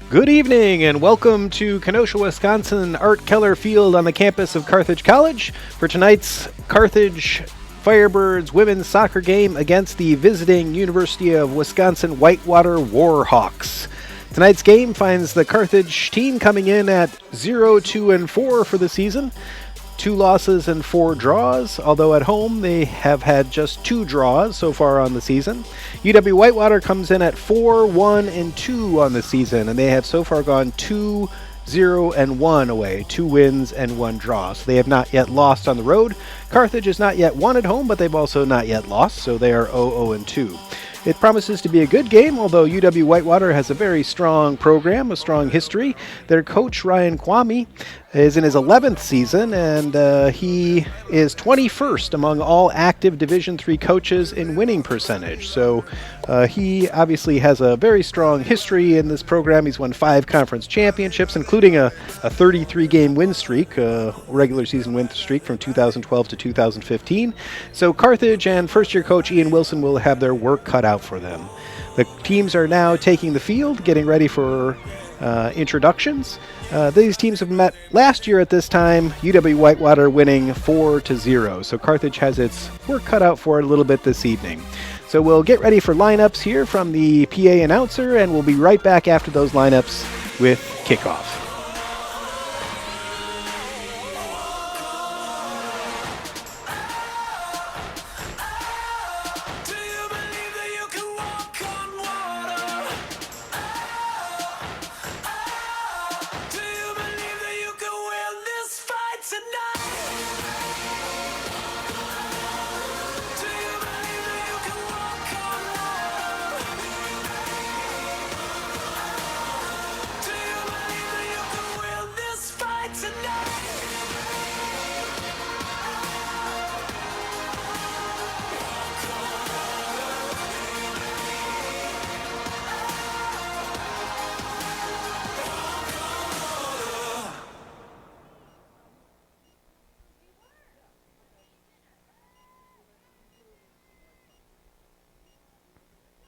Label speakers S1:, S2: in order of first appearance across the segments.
S1: Good evening and welcome to Kenosha, Wisconsin Art Keller Field on the campus of Carthage College for tonight's Carthage Firebirds women's soccer game against the visiting University of Wisconsin Whitewater Warhawks. Tonight's game finds the Carthage team coming in at 0-2-4 for the season. 2 losses and 4 draws, although at home they have had just 2 draws so far on the season. UW Whitewater comes in at 4-1-2 on the season, and they have so far gone 2-0-1 away, 2 wins and 1 draw. So they have not yet lost on the road. Carthage has not yet won at home, but they've also not yet lost, so they are 0-2. It promises to be a good game, although UW Whitewater has a very strong program, a strong history. Their coach, Ryan Kwame, is in his 11th season, and he is 21st among all active Division III coaches in winning percentage. So he obviously has a very strong history in this program. He's won 5 conference championships, including a 33-game win streak, a regular season win streak from 2012 to 2015. So Carthage and first-year coach Ian Wilson will have their work cut out for them. The teams are now taking the field, getting ready for introductions. These teams have met last year at this time, UW Whitewater winning 4-0. So Carthage has its work cut out for it a little bit this evening. So we'll get ready for lineups here from the PA announcer, and we'll be right back after those lineups with kickoff.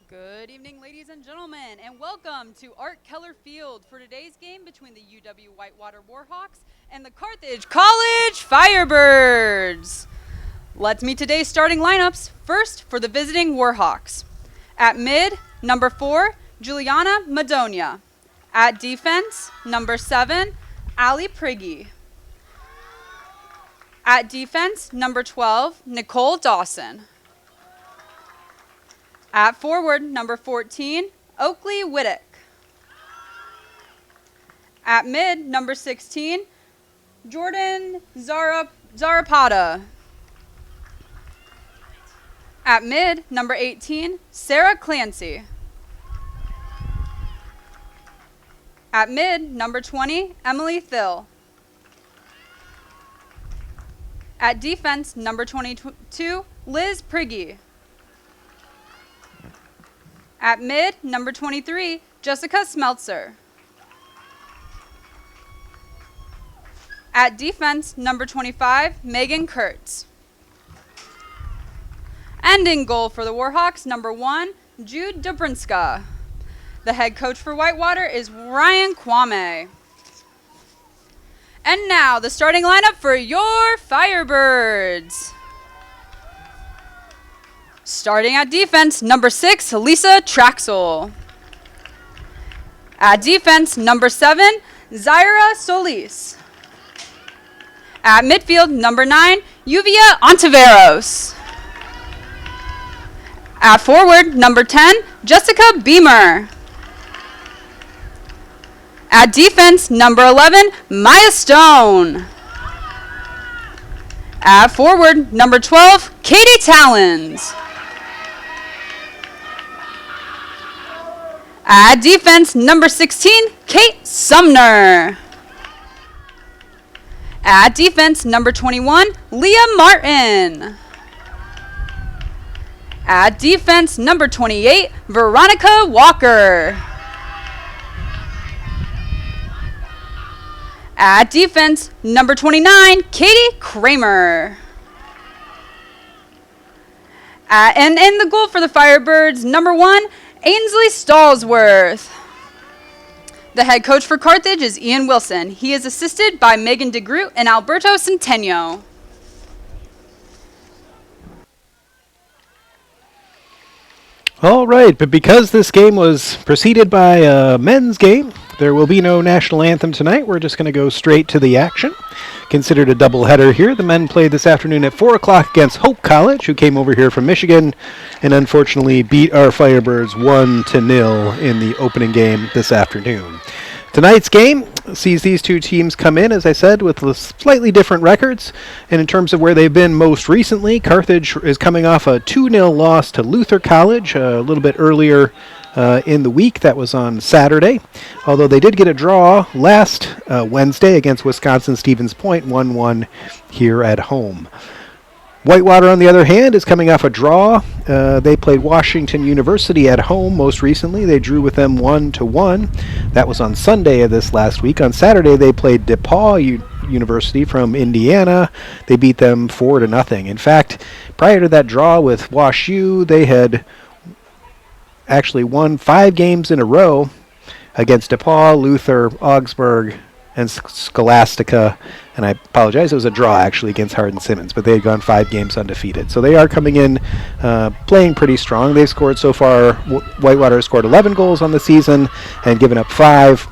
S2: Good evening, ladies and gentlemen, and welcome to Art Keller Field for today's game between the UW Whitewater Warhawks and the Carthage College Firebirds. Let's meet today's starting lineups. First, for the visiting Warhawks. At mid, number 4, Juliana Madonia. At defense, number 7, Ali Prigge. At defense, number 12, Nicole Dawson. At forward, number 14, Oakley Whittick. At mid, number 16, Jordan Zarapata. At mid, number 18, Sarah Clancy. At mid, number 20, Emily Thill. At defense, number 22, Liz Prigge. At mid, number 23, Jessica Smeltzer. At defense, number 25, Megan Kurtz. And in goal for the Warhawks, number 1, Jude Dobrinska. The head coach for Whitewater is Ryan Kwame. And now, the starting lineup for your Firebirds. Starting at defense, number 6, Lisa Traxel. At defense, number 7, Zaira Solis. At midfield, number 9, Yuvia Ontiveros. At forward, number 10, Jessica Beamer. At defense, number 11, Maya Stone. At forward, number 12, Katie Talons. At defense, number 16, Kate Sumner. At defense, number 21, Leah Martin. At defense, number 28, Veronica Walker. At defense, number 29, Katie Kramer. And in the goal for the Firebirds, number 1, Ainsley Stallsworth. The head coach for Carthage is Ian Wilson. He is assisted by Megan DeGroot and Alberto Centeno.
S1: All right, but because this game was preceded by a men's game, there will be no national anthem tonight. We're just going to go straight to the action. Considered a doubleheader here. The men played this afternoon at 4 o'clock against Hope College, who came over here from Michigan and unfortunately beat our Firebirds 1-0 in the opening game this afternoon. Tonight's game sees these two teams come in, as I said, with slightly different records. And in terms of where they've been most recently, Carthage is coming off a 2-0 loss to Luther College a little bit earlier in the week. That was on Saturday. Although they did get a draw last Wednesday against Wisconsin-Stevens Point, 1-1 here at home. Whitewater, on the other hand, is coming off a draw. They played Washington University at home most recently. They drew with them 1-1. That was on Sunday of this last week. On Saturday, they played DePaul University from Indiana. They beat them 4-0. In fact, prior to that draw with Wash U, they had actually won 5 games in a row against DePaul, Luther, Augsburg, and Scholastica. And I apologize, it was a draw actually against Hardin-Simmons, but they had gone 5 games undefeated. So they are coming in playing pretty strong. They've scored so far, Whitewater has scored 11 goals on the season and given up 5.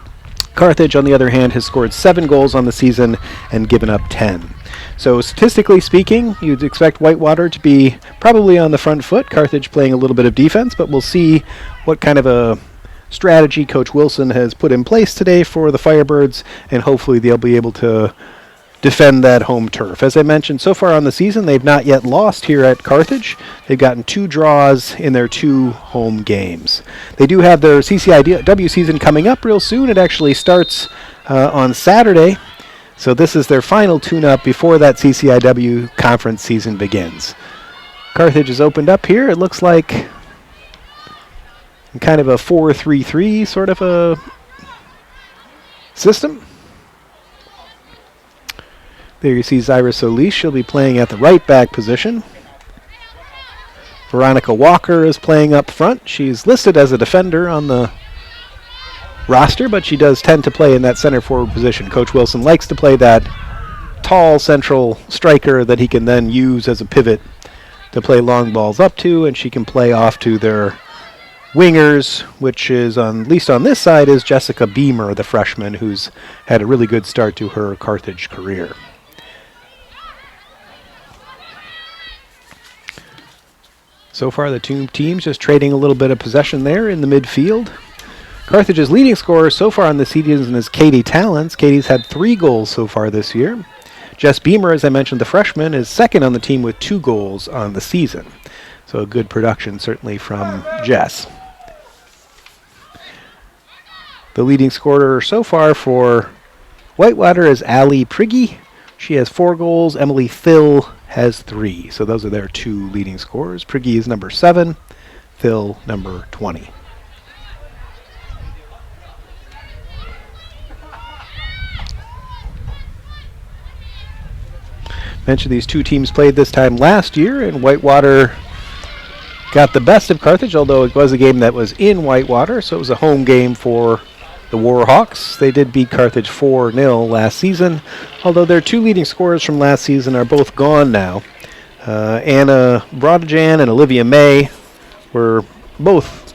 S1: Carthage, on the other hand, has scored 7 goals on the season and given up 10. So statistically speaking, you'd expect Whitewater to be probably on the front foot, Carthage playing a little bit of defense, but we'll see what kind of a strategy Coach Wilson has put in place today for the Firebirds, and hopefully they'll be able to defend that home turf. As I mentioned, so far on the season, they've not yet lost here at Carthage. They've gotten 2 draws in their 2 home games. They do have their CCIW season coming up real soon. It actually starts on Saturday. So this is their final tune-up before that CCIW conference season begins. Carthage is opened up here. It looks like kind of a 4-3-3 sort of a system. There you see Zyra Solis. She'll be playing at the right back position. Veronica Walker is playing up front. She's listed as a defender on the roster, but she does tend to play in that center forward position. Coach Wilson likes to play that tall central striker that he can then use as a pivot to play long balls up to, and she can play off to their wingers, which is, at least on this side, is Jessica Beamer, the freshman, who's had a really good start to her Carthage career. So far, the two teams just trading a little bit of possession there in the midfield. Carthage's leading scorer so far on the season is Katie Talents. Katie's had 3 goals so far this year. Jess Beamer, as I mentioned, the freshman, is second on the team with 2 goals on the season. So a good production, certainly, from Jess. The leading scorer so far for Whitewater is Allie Prigge. She has 4 goals. Emily Phil has 3. So those are their 2 leading scorers. Prigge is number 7, Phil number 20. Mentioned these 2 teams played this time last year, and Whitewater got the best of Carthage, although it was a game that was in Whitewater, so it was a home game for the Warhawks. They did beat Carthage 4-0 last season, although their 2 leading scorers from last season are both gone now. Anna Brodajan and Olivia May were both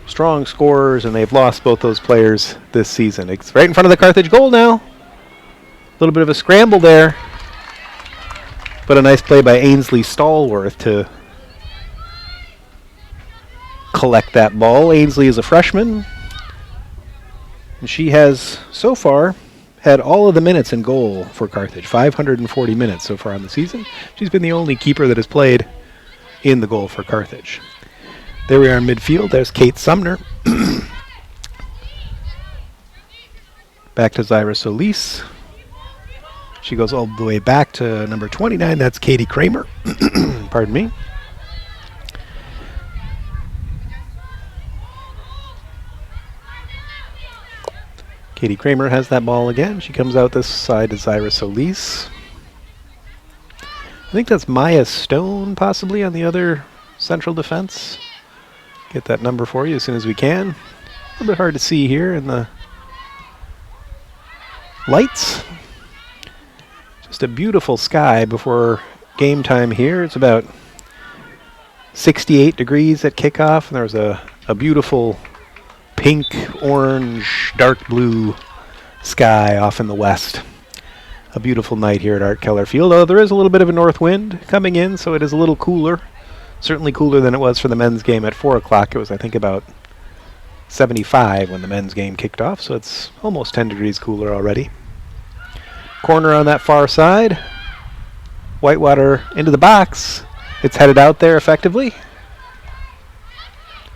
S1: strong scorers, and they've lost both those players this season. It's right in front of the Carthage goal now. A little bit of a scramble there, but a nice play by Ainsley Stallworth to collect that ball. Ainsley is a freshman, and she has so far had all of the minutes in goal for Carthage, 540 minutes so far on the season. She's been the only keeper that has played in the goal for Carthage. There we are in midfield. There's Kate Sumner. Back to Zyra Solis. She goes all the way back to number 29. That's Katie Kramer. Pardon me. Katie Kramer has that ball again. She comes out this side to Zyra Solis. I think that's Maya Stone possibly on the other central defense. Get that number for you as soon as we can. little bit hard to see here in the lights. Just a beautiful sky before game time here. It's about 68 degrees at kickoff, and there's a beautiful pink, orange, dark blue sky off in the west. A beautiful night here at Art Keller Field. Although there is a little bit of a north wind coming in, so it is a little cooler. Certainly cooler than it was for the men's game at 4 o'clock. It was, I think, about 75 when the men's game kicked off, so it's almost 10 degrees cooler already. Corner on that far side. Whitewater into the box. It's headed out there effectively.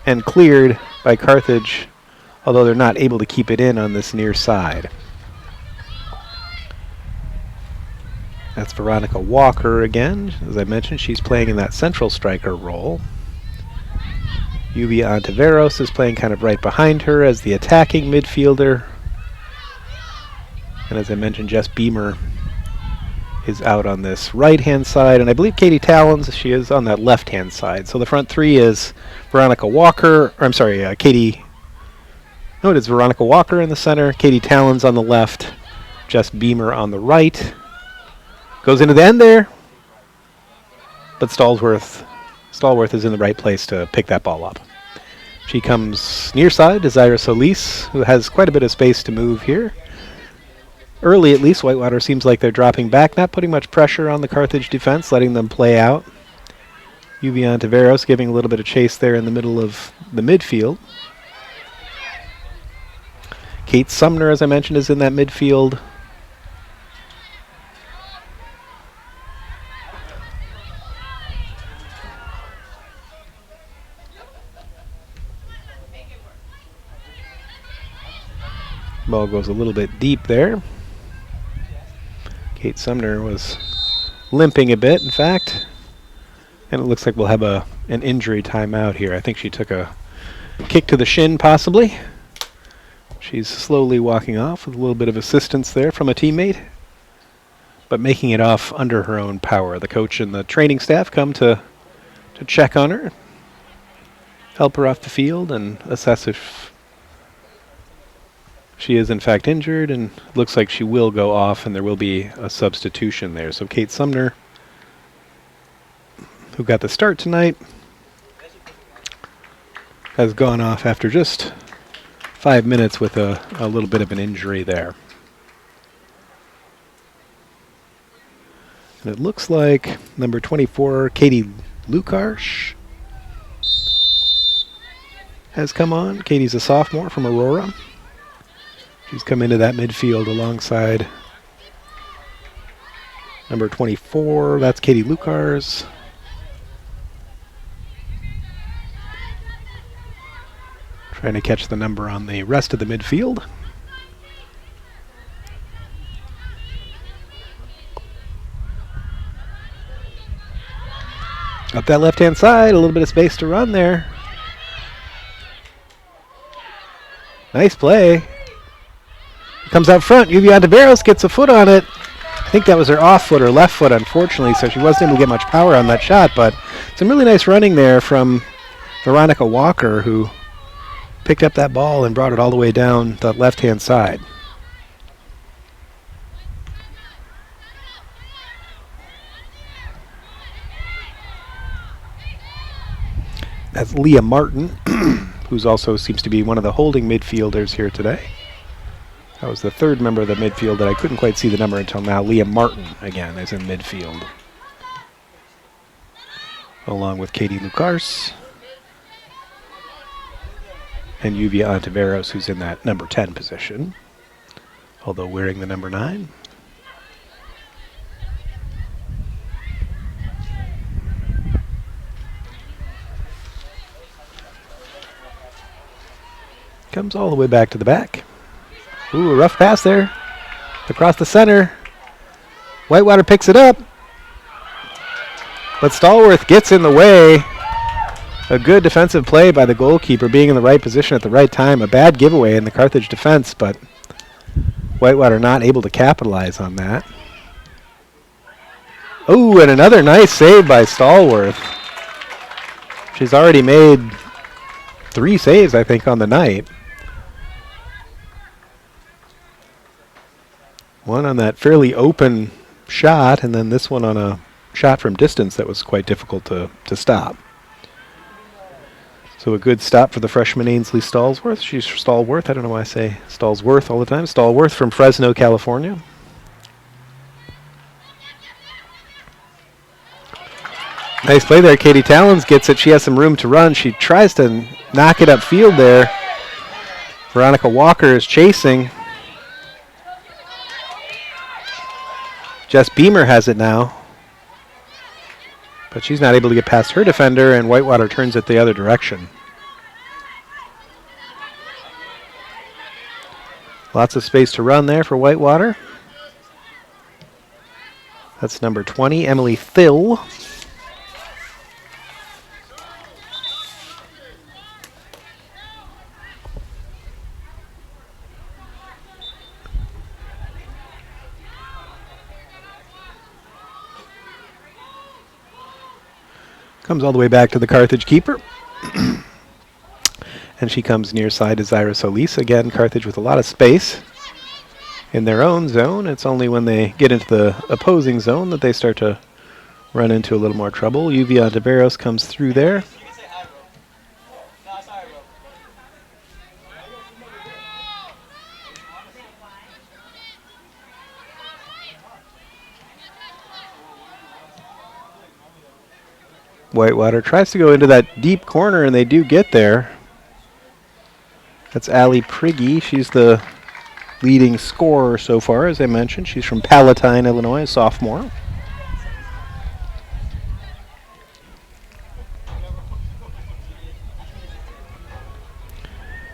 S1: And cleared by Carthage, although they're not able to keep it in on this near side. That's Veronica Walker again. As I mentioned, she's playing in that central striker role. Yuvia Ontiveros is playing kind of right behind her as the attacking midfielder. And as I mentioned, Jess Beamer is out on this right-hand side. And I believe Katie Talons, she is on that left-hand side. So the front three is Veronica Walker, or I'm sorry, Katie. No, it is Veronica Walker in the center, Katie Talons on the left, Jess Beamer on the right. Goes into the end there, but Stallworth is in the right place to pick that ball up. She comes near side to Zaira Solis, who has quite a bit of space to move here. Early, at least, Whitewater seems like they're dropping back, not putting much pressure on the Carthage defense, letting them play out. Yuvia Ontiveros giving a little bit of chase there in the middle of the midfield. Kate Sumner, as I mentioned, is in that midfield. Ball goes a little bit deep there. Kate Sumner was limping a bit, in fact. And it looks like we'll have an injury timeout here. I think she took a kick to the shin, possibly. She's slowly walking off with a little bit of assistance there from a teammate, but making it off under her own power. The coach and the training staff come to check on her, help her off the field, and assess if she is in fact injured, and looks like she will go off and there will be a substitution there. So Kate Sumner, who got the start tonight, has gone off after just 5 minutes with a little bit of an injury there. And it looks like number 24, Katie Lukarsh, has come on. Katie's a sophomore from Aurora. She's come into that midfield alongside number 24. That's Katie Lukarsh. Trying to catch the number on the rest of the midfield. Up that left-hand side, a little bit of space to run there. Nice play. Comes out front. Yuvia Ontiveros gets a foot on it. I think that was her off foot or left foot, unfortunately, so she wasn't able to get much power on that shot, but some really nice running there from Veronica Walker, who picked up that ball and brought it all the way down the left-hand side. That's Leah Martin, who's also seems to be one of the holding midfielders here today. That was the third member of the midfield that I couldn't quite see the number until now. Leah Martin, again, is in midfield, along with Katie Lukarsh and Yuvia Ontiveros, who's in that number 10 position, although wearing the number 9. Comes all the way back to the back. Ooh, a rough pass there. Across the center. Whitewater picks it up. But Stallworth gets in the way. A good defensive play by the goalkeeper, being in the right position at the right time. A bad giveaway in the Carthage defense, but Whitewater not able to capitalize on that. Ooh, and another nice save by Stallworth. She's already made 3 saves, I think, on the night. One on that fairly open shot, and then this one on a shot from distance that was quite difficult to stop. So a good stop for the freshman Ainsley Stallsworth. She's Stallworth. I don't know why I say Stallsworth all the time. Stallworth from Fresno, California. Nice play there. Katie Talons gets it. She has some room to run. She tries to knock it upfield there. Veronica Walker is chasing. Jess Beamer has it now. But she's not able to get past her defender, and Whitewater turns it the other direction. Lots of space to run there for Whitewater. That's number 20, Emily Thill. Comes all the way back to the Carthage keeper. And she comes near side to Zaira Solis. Again, Carthage with a lot of space in their own zone. It's only when they get into the opposing zone that they start to run into a little more trouble. Yuvia DeBarros comes through there. Whitewater tries to go into that deep corner, and they do get there. That's Allie Prigge. She's the leading scorer so far, as I mentioned. She's from Palatine, Illinois, a sophomore.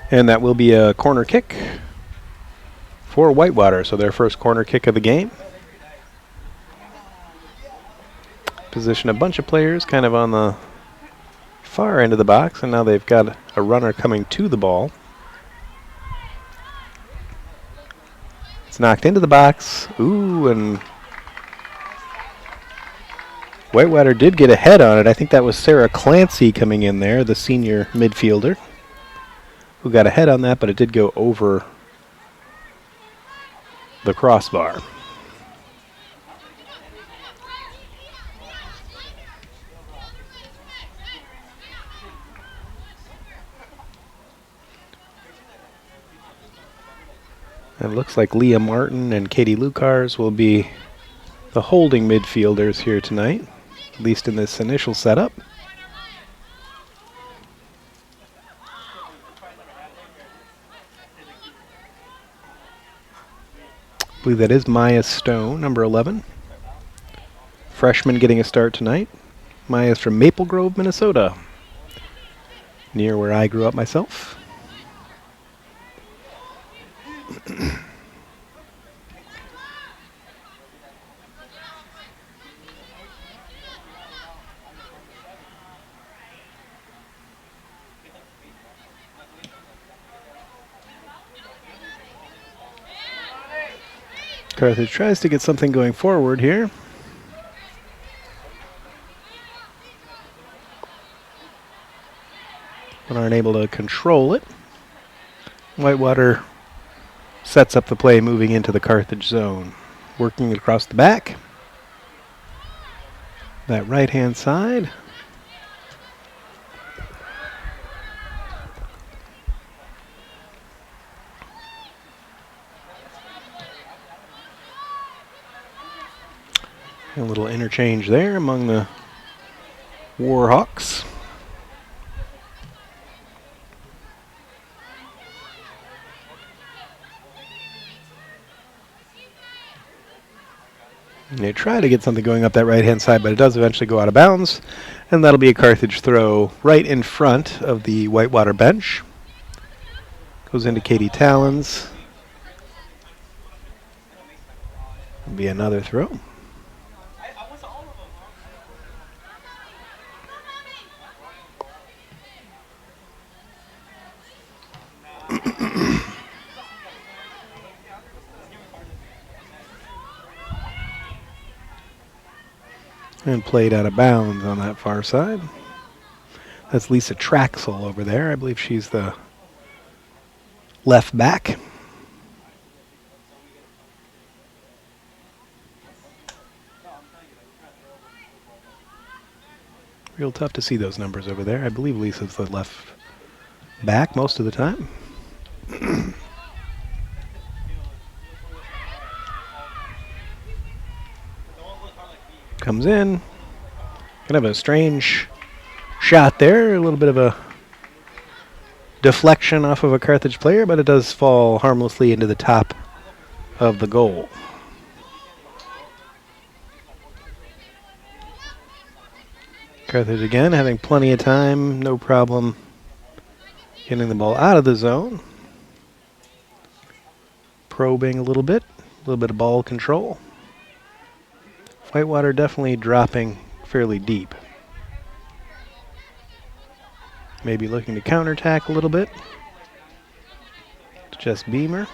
S1: And that will be a corner kick for Whitewater, so their first corner kick of the game. Position a bunch of players kind of on the far end of the box, and now they've got a runner coming to the ball. It's knocked into the box. Ooh, and Whitewater did get a head on it. I think that was Sarah Clancy coming in there, the senior midfielder, who got a head on that, but it did go over the crossbar. It looks like Leah Martin and Katie Lucars will be the holding midfielders here tonight, at least in this initial setup. I believe that is Maya Stone, number 11. Freshman getting a start tonight. Maya's from Maple Grove, Minnesota, near where I grew up myself. Carthage tries to get something going forward here. But aren't able to control it. Whitewater sets up the play moving into the Carthage zone. Working across the back. That right-hand side. A little interchange there among the Warhawks. And they try to get something going up that right-hand side, but it does eventually go out of bounds. And that'll be a Carthage throw right in front of the Whitewater bench. Goes into Katie Talons. It'll be another throw. And played out of bounds on that far side. That's Lisa Traxel over there. I believe she's the left back. Real tough to see those numbers over there. I believe Lisa's the left back most of the time. Comes in. Kind of a strange shot there. A little bit of a deflection off of a Carthage player, but it does fall harmlessly into the top of the goal. Carthage again having plenty of time, no problem getting the ball out of the zone. Probing a little bit of ball control. Whitewater definitely dropping fairly deep. Maybe looking to counterattack a little bit. It's just Beamer.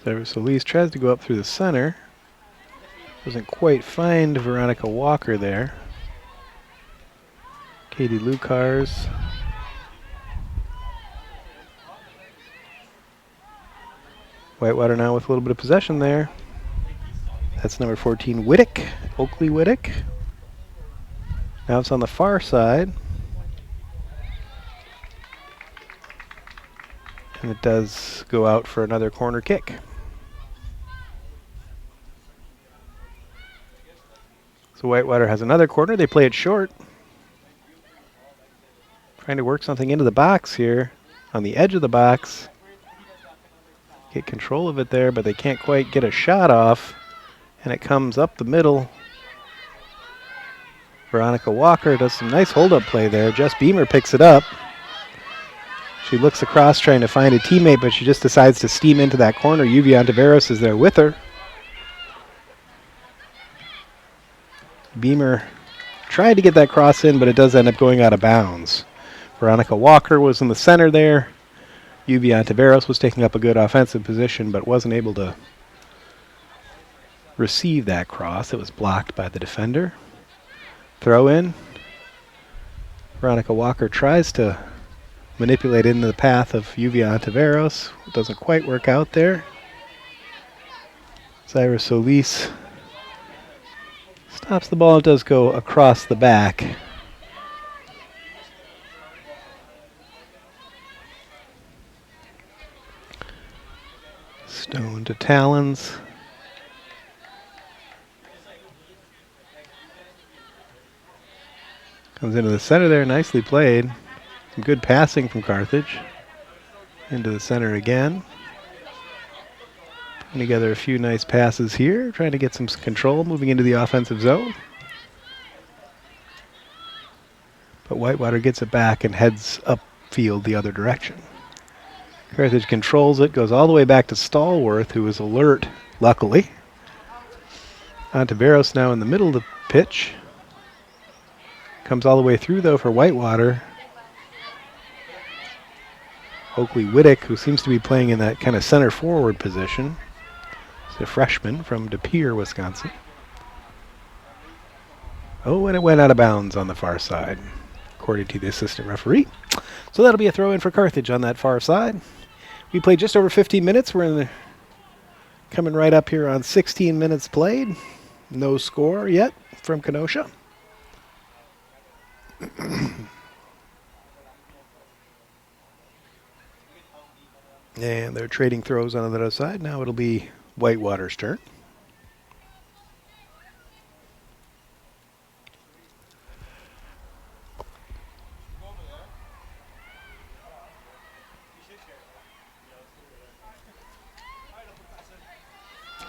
S1: So Lees tries to go up through the center. Doesn't quite find Veronica Walker there. Katie Lucars. Whitewater now with a little bit of possession there. That's number 14, Whittick, Oakley Whittick. Now it's on the far side. And it does go out for another corner kick. So Whitewater has another corner. They play it short. Trying to work something into the box here. On the edge of the box. Get control of it there, but they can't quite get a shot off. And it comes up the middle. Veronica Walker does some nice hold-up play there. Jess Beamer picks it up. She looks across trying to find a teammate, but she just decides to steam into that corner. Yuvian Taveros is there with her. Beamer tried to get that cross in, but it does end up going out of bounds. Veronica Walker was in the center there. Yuvian Taveros was taking up a good offensive position, but wasn't able to receive that cross. It was blocked by the defender. Throw in. Veronica Walker tries to manipulate into the path of Yuvian Taveros. It doesn't quite work out there. Zaira Solis stops the ball. It does go across the back. Stone to Talons. Comes into the center there, nicely played. Some good passing from Carthage. Into the center again. Putting together a few nice passes here, trying to get some control, moving into the offensive zone. But Whitewater gets it back and heads upfield the other direction. Carthage controls it, goes all the way back to Stallworth, who is alert, luckily. Ontiveros now in the middle of the pitch. Comes all the way through, though, for Whitewater. Oakley Whittick, who seems to be playing in that kind of center forward position. He's a freshman from De Pere, Wisconsin. Oh, and it went out of bounds on the far side, according to the assistant referee. So that'll be a throw-in for Carthage on that far side. We played just over 15 minutes. We're coming right up here on 16 minutes played. No score yet from Kenosha. And they're trading throws on the other side. Now it'll be Whitewater's turn.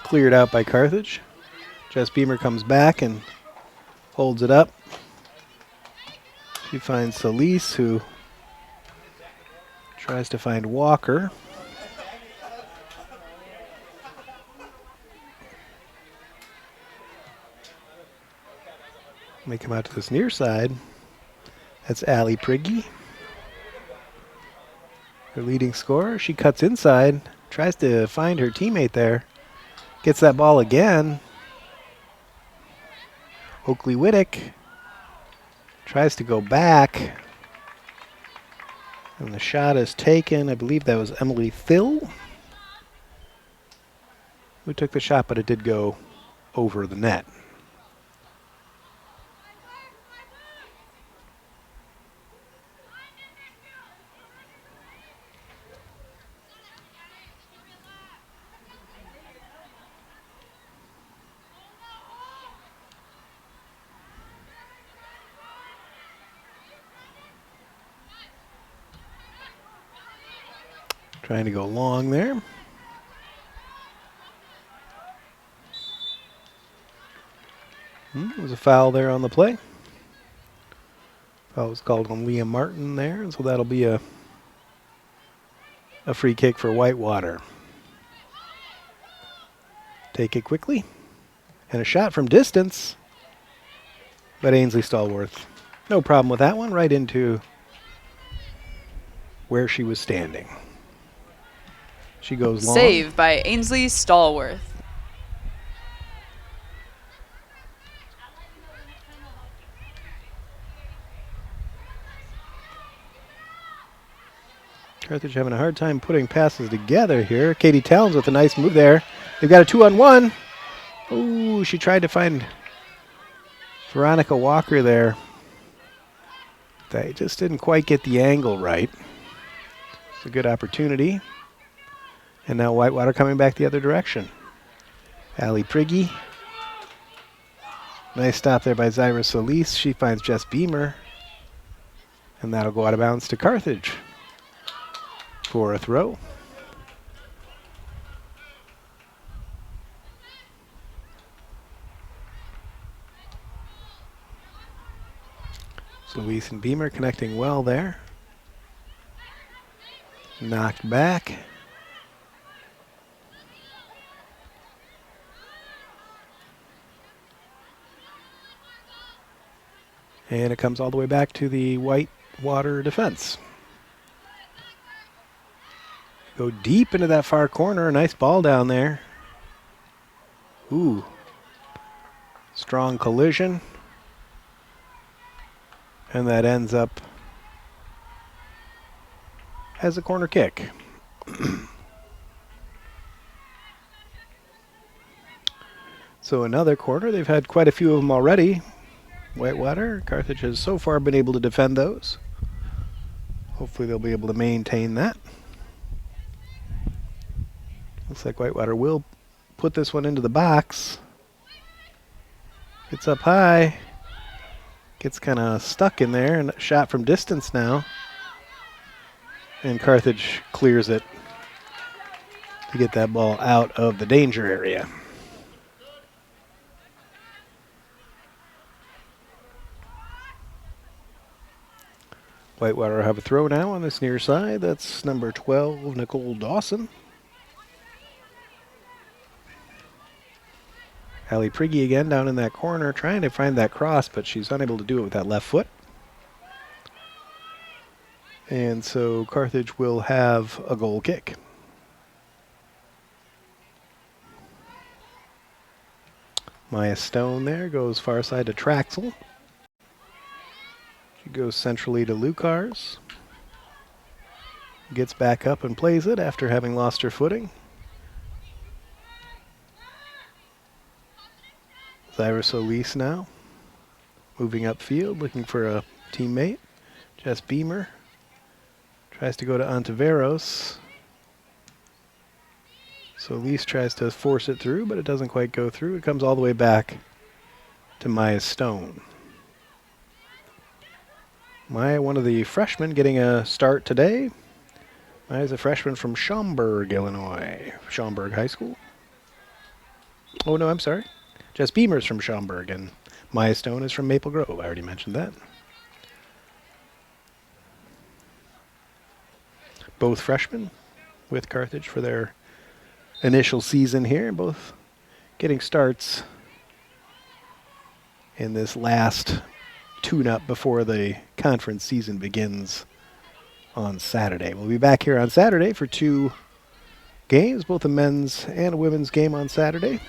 S1: Cleared out by Carthage. Jess Beamer comes back and holds it up. She finds Solis, who tries to find Walker. May come out to this near side. That's Allie Prigge, her leading scorer. She cuts inside, tries to find her teammate there. Gets that ball again. Oakley Whittick tries to go back. And the shot is taken. I believe that was Emily Thill who took the shot, but it did go over the net. Trying to go long there. There's a foul there on the play. Foul was called on Liam Martin there, and so that'll be a free kick for Whitewater. Take it quickly. And a shot from distance. But Ainsley Stallworth, no problem with that one. Right into where she was standing. She goes long.
S2: Save by Ainsley Stallworth.
S1: Carthage having a hard time putting passes together here. Katie Towns with a nice move there. They've got a 2-on-1. Ooh, she tried to find Veronica Walker there. They just didn't quite get the angle right. It's a good opportunity. And now Whitewater coming back the other direction. Allie Prigge. Nice stop there by Zyra Solis. She finds Jess Beamer. And that'll go out of bounds to Carthage for a throw. Solis and Beamer connecting well there. Knocked back. And it comes all the way back to the Whitewater defense. Go deep into that far corner. Nice ball down there. Ooh. Strong collision. And that ends up as a corner kick. So another corner. They've had quite a few of them already. Whitewater. Carthage has so far been able to defend those. Hopefully they'll be able to maintain that. Looks like Whitewater will put this one into the box. It's up high. Gets kind of stuck in there and shot from distance now. And Carthage clears it to get that ball out of the danger area. Whitewater have a throw now on this near side. That's number 12, Nicole Dawson. Allie Prigge again down in that corner, trying to find that cross, but she's unable to do it with that left foot. And so Carthage will have a goal kick. Maya Stone there goes far side to Traxel. She goes centrally to Lucars. Gets back up and plays it after having lost her footing. Zyra Solis now, moving upfield, looking for a teammate. Jess Beamer tries to go to Ontiveros. Solis tries to force it through, but it doesn't quite go through. It comes all the way back to Maya Stone. Maya, one of the freshmen, getting a start today. Maya's a freshman from Schaumburg, Illinois. Schaumburg High School. Oh, no, I'm sorry. Jess Beamer's from Schaumburg, and Maya Stone is from Maple Grove. I already mentioned that. Both freshmen with Carthage for their initial season here, both getting starts in this last tune-up before the conference season begins on Saturday. We'll be back here on Saturday for 2 games, both a men's and a women's game on Saturday.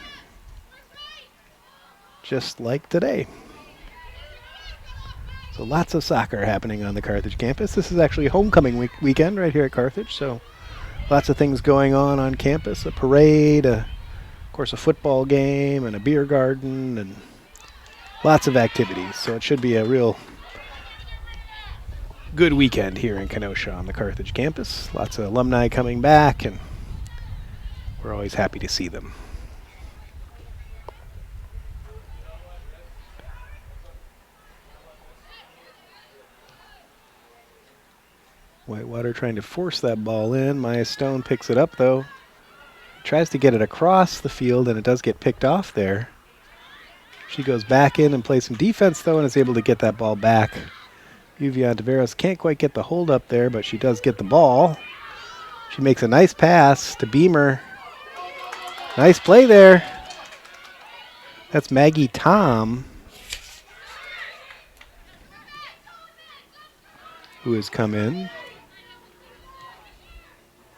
S1: Just like today. So lots of soccer happening on the Carthage campus. This is actually homecoming weekend right here at Carthage, so lots of things going on campus. A parade, of course a football game, and a beer garden, and lots of activities. So it should be a real good weekend here in Kenosha on the Carthage campus. Lots of alumni coming back, and we're always happy to see them. Whitewater trying to force that ball in. Maya Stone picks it up, though. Tries to get it across the field, and it does get picked off there. She goes back in and plays some defense, though, and is able to get that ball back. Yuvian Taveras can't quite get the hold up there, but she does get the ball. She makes a nice pass to Beamer. Nice play there. That's Maggie Tom, who has come in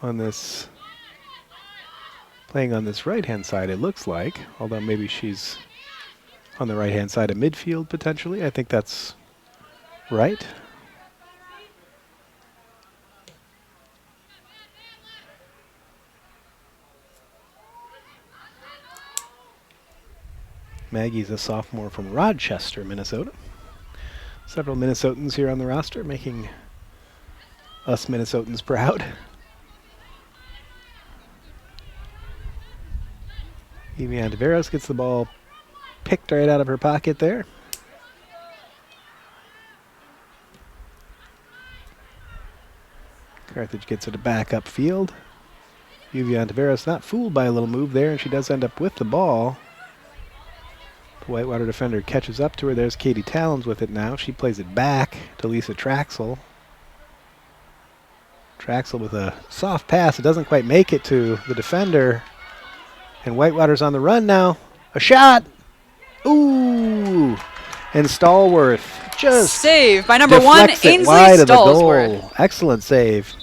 S1: on this, playing on this right-hand side, it looks like, although maybe she's on the right-hand side of midfield, potentially. I think that's right. Maggie's a sophomore from Rochester, Minnesota. Several Minnesotans here on the roster, making us Minnesotans proud. Yuvian Taveras gets the ball picked right out of her pocket there. Carthage gets it back upfield. Yuvian Taveras not fooled by a little move there, and she does end up with the ball. The Whitewater defender catches up to her. There's Katie Tallons with it now. She plays it back to Lisa Traxel. Traxel with a soft pass. It doesn't quite make it to the defender. And Whitewater's on the run now. A shot! Ooh! And Stallworth just
S2: save by number one, Ainsley
S1: wide
S2: Stallsworth.
S1: of the goal. Excellent save.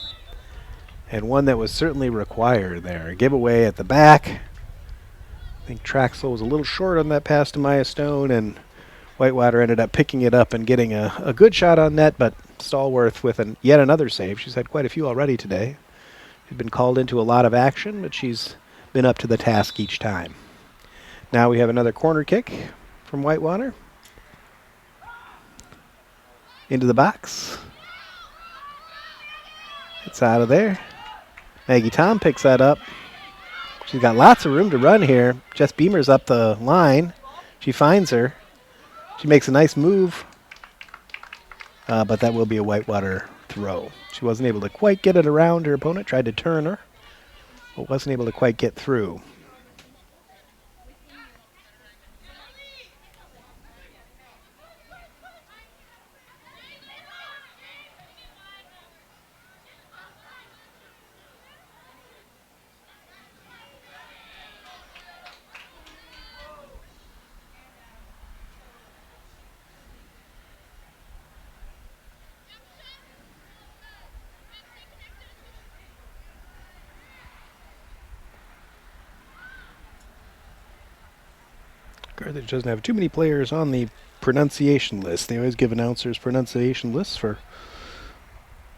S1: And one that was certainly required there. A giveaway at the back. I think Traxel was a little short on that pass to Maya Stone, and Whitewater ended up picking it up and getting a good shot on net, but Stallworth with yet another save. She's had quite a few already today. She's been called into a lot of action, but she's been up to the task each time. Now we have another corner kick from Whitewater. Into the box. It's out of there. Maggie Tom picks that up. She's got lots of room to run here. Jess Beamer's up the line. She finds her. She makes a nice move. But that will be a Whitewater throw. She wasn't able to quite get it around her opponent. Tried to turn her, but wasn't able to quite get through. Carthage doesn't have too many players on the pronunciation list. They always give announcers pronunciation lists for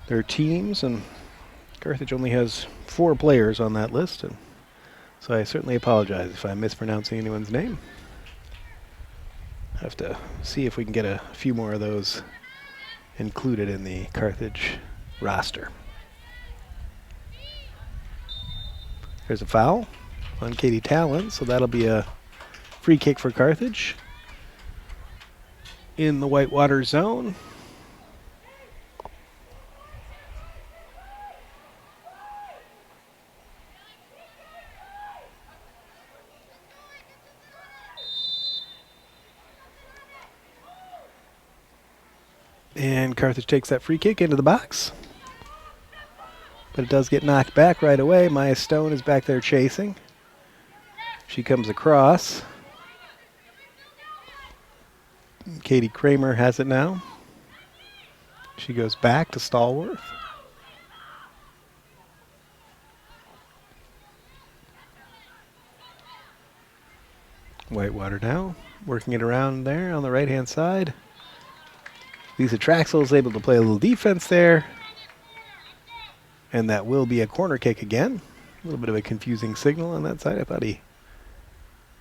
S1: their teams, and Carthage only has 4 players on that list, and so I certainly apologize if I'm mispronouncing anyone's name. I have to see if we can get a few more of those included in the Carthage roster. There's a foul on Katie Tallon, so that'll be a free kick for Carthage in the Whitewater zone. And Carthage takes that free kick into the box. But it does get knocked back right away. Maya Stone is back there chasing. She comes across. Katie Kramer has it now. She goes back to Stallworth. Whitewater now working it around there on the right-hand side. Lisa Traxel is able to play a little defense there. And that will be a corner kick again. A little bit of a confusing signal on that side. I thought he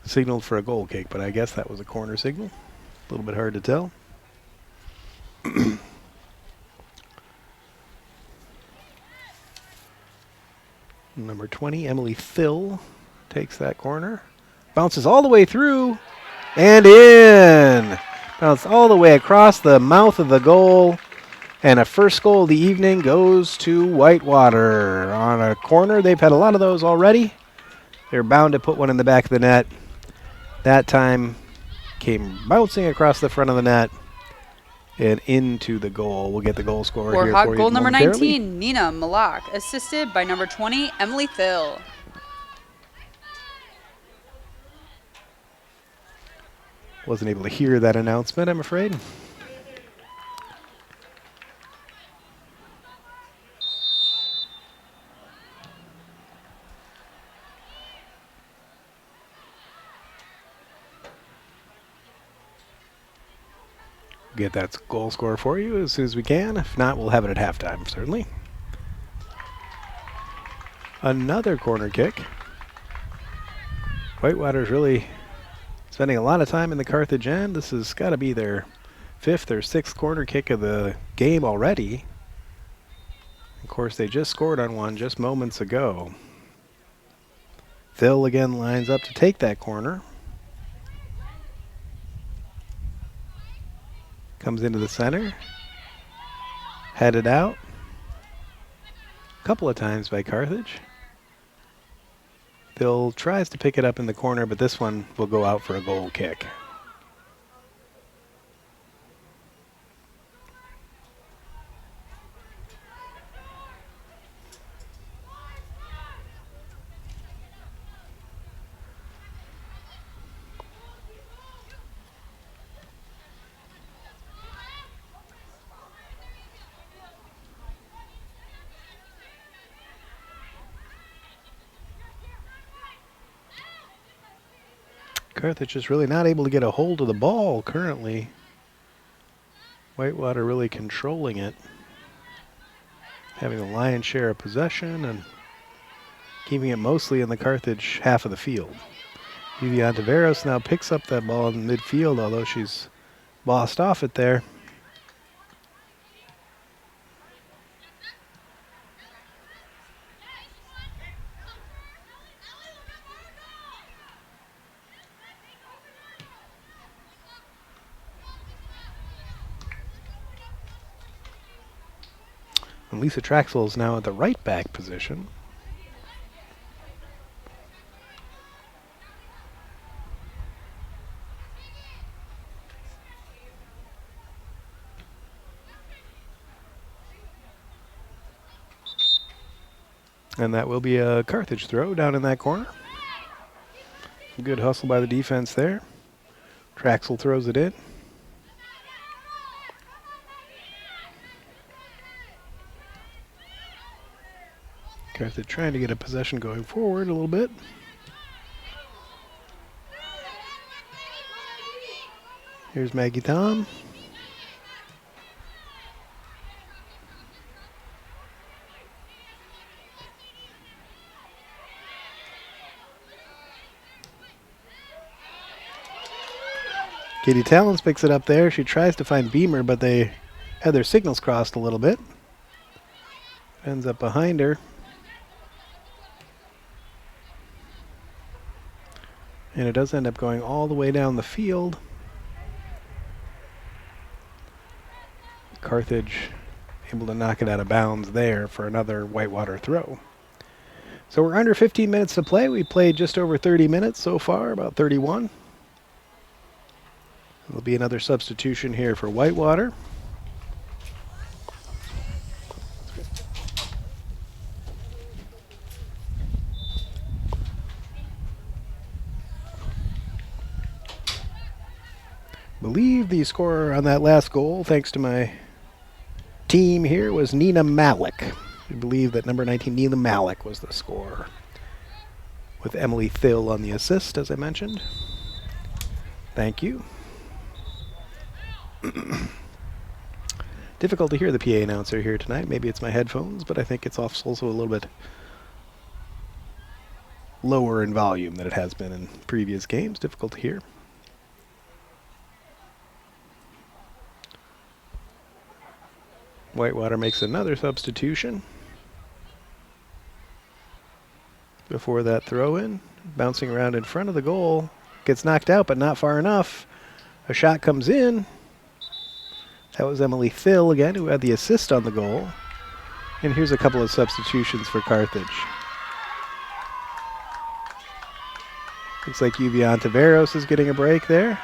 S1: signaled for a goal kick, but I guess that was a corner signal. A little bit hard to tell. Number 20, Emily Thill, takes that corner. Bounces all the way through and in. Bounced all the way across the mouth of the goal And a first goal of the evening goes to Whitewater on a corner. They've had a lot of those already. They're bound to put one in the back of the net. That time came bouncing across the front of the net and into the goal. We'll get the goal scorer here
S2: Warhawk
S1: for you
S2: goal number
S1: momentarily.
S2: 19, Nina Malak, assisted by number 20, Emily Thill.
S1: Wasn't able to hear that announcement, I'm afraid. Get that goal score for you as soon as we can. If not, we'll have it at halftime, certainly. Another corner kick. Whitewater's really spending a lot of time in the Carthage end. This has got to be their 5th or 6th corner kick of the game already. Of course, they just scored on one just moments ago. Phil again lines up to take that corner. Comes into the center. Headed out. A couple of times by Carthage. Phil tries to pick it up in the corner, but this one will go out for a goal kick. Carthage is really not able to get a hold of the ball currently. Whitewater really controlling it. Having the lion's share of possession and keeping it mostly in the Carthage half of the field. Vivian Taveros now picks up that ball in midfield, although she's bossed off it there. And Lisa Traxel is now at the right back position. And that will be a Carthage throw down in that corner. Good hustle by the defense there. Traxel throws it in. Carthage trying to get a possession going forward a little bit. Here's Maggie Tom. Katie Talons picks it up there. She tries to find Beamer, but they had their signals crossed a little bit. Ends up behind her. And it does end up going all the way down the field. Carthage able to knock it out of bounds there for another Whitewater throw. So we're under 15 minutes to play. We played just over 30 minutes so far, about 31. There'll be another substitution here for Whitewater. Believe the scorer on that last goal, thanks to my team here, was Nina Malik. We believe that number 19, Nina Malik, was the scorer, with Emily Thill on the assist, as I mentioned. Thank you. Difficult to hear the PA announcer here tonight. Maybe it's my headphones, but I think it's also a little bit lower in volume than it has been in previous games. Difficult to hear. Whitewater makes another substitution before that throw in. Bouncing around in front of the goal. Gets knocked out, but not far enough. A shot comes in. That was Emily Thill again, who had the assist on the goal. And here's a couple of substitutions for Carthage. Looks like Yuvian Taveros is getting a break there.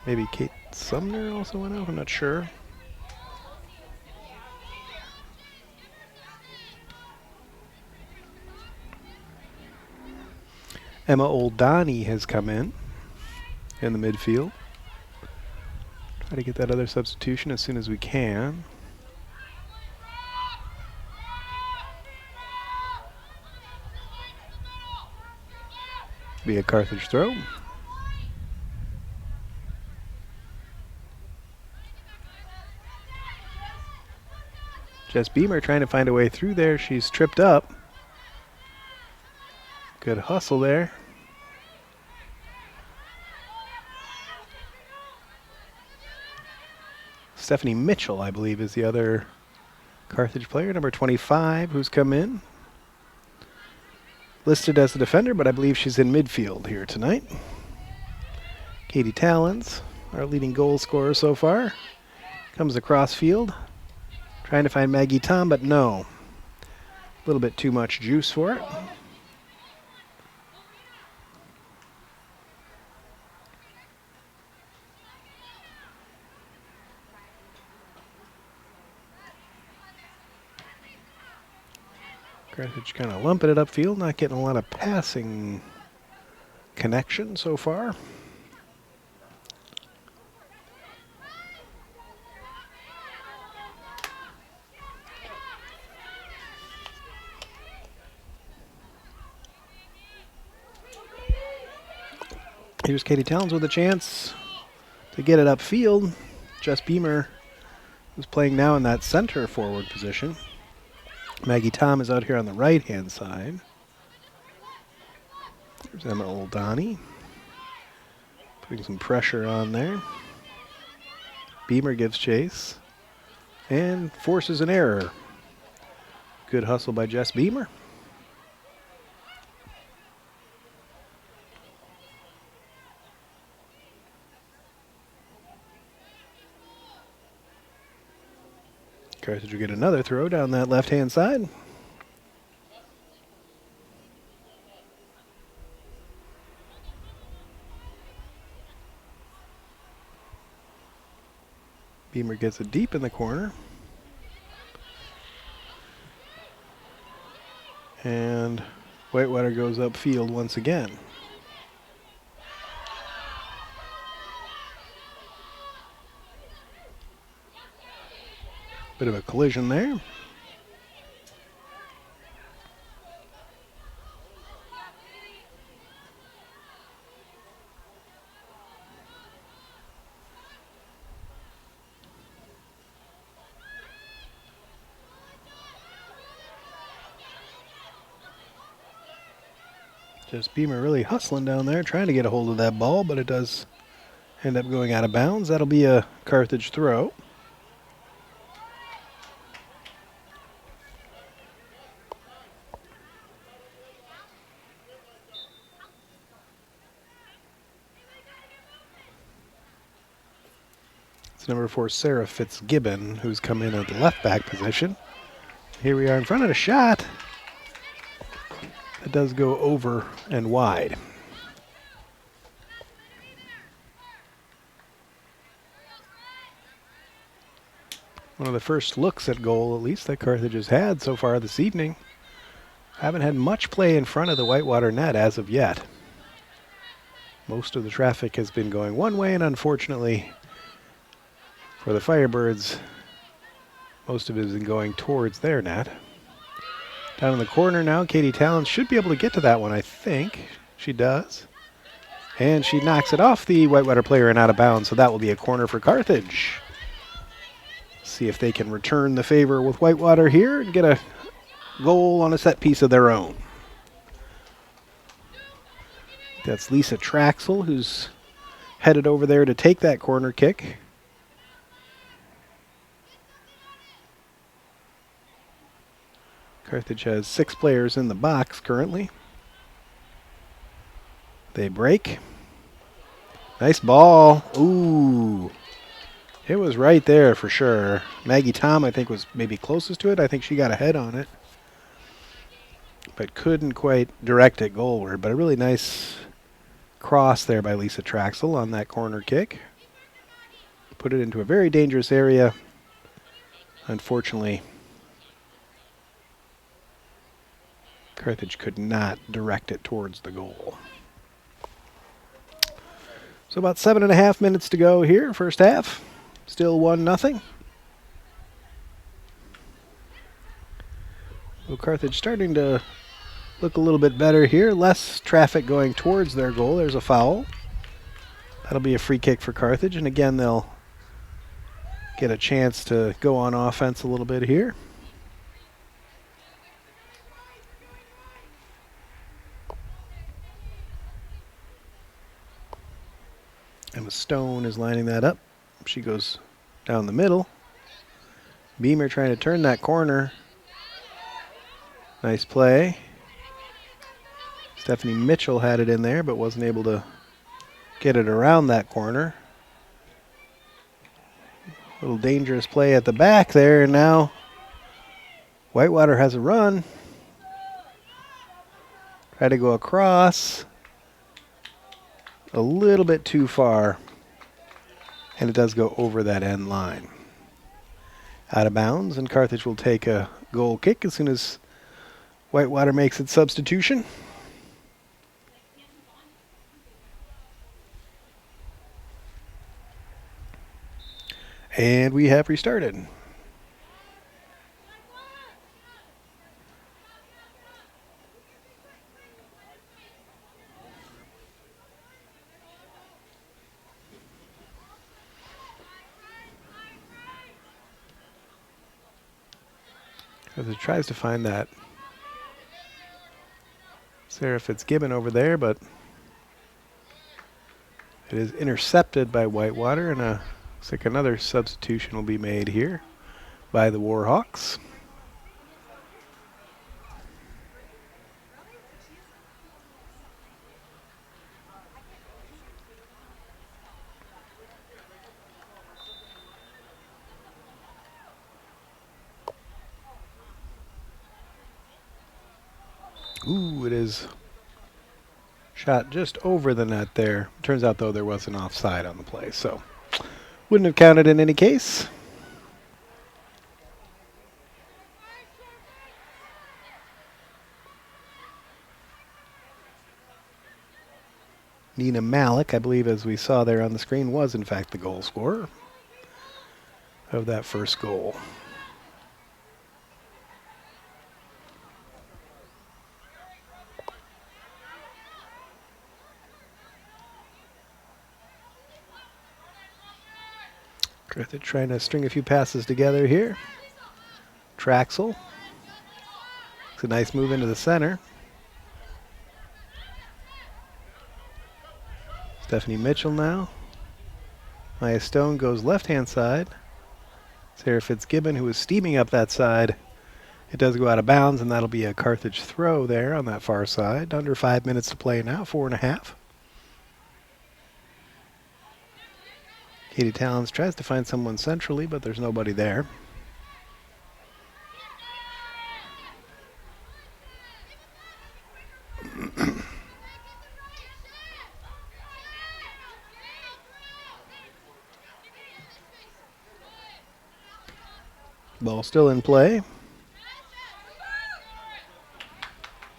S1: Maybe Kate Sumner also went out, I'm not sure. Emma Oldani has come in the midfield. Try to get that other substitution as soon as we can. Be a Carthage throw. Jess Beamer trying to find a way through there. She's tripped up. Good hustle there. Stephanie Mitchell, I believe, is the other Carthage player, number 25, who's come in. Listed as a defender, but I believe she's in midfield here tonight. Katie Talons, our leading goal scorer so far, comes across field. Trying to find Maggie Tom, but no. A little bit too much juice for it. Carthage kind of lumping it upfield, not getting a lot of passing connection so far. Here's Katie Towns with a chance to get it upfield. Jess Beamer is playing now in that center forward position. Maggie Tom is out here on the right-hand side. There's Emma Oldani. Putting some pressure on there. Beamer gives chase and forces an error. Good hustle by Jess Beamer. Carthage will get another throw down that left-hand side. Beamer gets it deep in the corner. And Whitewater goes upfield once again. Bit of a collision there. Just Beamer really hustling down there, trying to get a hold of that ball, but it does end up going out of bounds. That'll be a Carthage throw. Number 4, Sarah Fitzgibbon, who's come in at the left back position. Here we are in front of a shot. It does go over and wide. One of the first looks at goal, at least, that Carthage has had so far this evening. Haven't had much play in front of the Whitewater net as of yet. Most of the traffic has been going one way, and unfortunately, for the Firebirds, most of it has been going towards their net. Down in the corner now, Katie Talon should be able to get to that one, I think. She does. And she knocks it off the Whitewater player and out of bounds, so that will be a corner for Carthage. See if they can return the favor with Whitewater here and get a goal on a set piece of their own. That's Lisa Traxel, who's headed over there to take that corner kick. Carthage has 6 players in the box currently. They break. Nice ball. Ooh. It was right there for sure. Maggie Tom, I think, was maybe closest to it. I think she got a head on it. But couldn't quite direct it goalward. But a really nice cross there by Lisa Traxel on that corner kick. Put it into a very dangerous area. Unfortunately, Carthage could not direct it towards the goal. So about 7.5 minutes to go here, first half. Still 1-0. So Carthage starting to look a little bit better here. Less traffic going towards their goal. There's a foul. That'll be a free kick for Carthage. And again, they'll get a chance to go on offense a little bit here. Emma Stone is lining that up. She goes down the middle. Beamer trying to turn that corner. Nice play. Stephanie Mitchell had it in there, but wasn't able to get it around that corner. Little dangerous play at the back there, and now Whitewater has a run. Try to go across. A little bit too far, and it does go over that end line. Out of bounds, and Carthage will take a goal kick as soon as Whitewater makes its substitution. And we have restarted. As it tries to find that Sarah Fitzgibbon over there, but it is intercepted by Whitewater, and looks like another substitution will be made here by the Warhawks. Ooh, it is shot just over the net there. Turns out, though, there was an offside on the play, so wouldn't have counted in any case. Nina Malik, I believe, as we saw there on the screen, was in fact the goal scorer of that first goal. Carthage trying to string a few passes together here. Traxel. It's a nice move into the center. Stephanie Mitchell now. Maya Stone goes left-hand side. Sarah Fitzgibbon, who is steaming up that side. It does go out of bounds, and that'll be a Carthage throw there on that far side. Under 5 minutes to play now, 4.5. Katie Talons tries to find someone centrally, but there's nobody there. Ball still in play.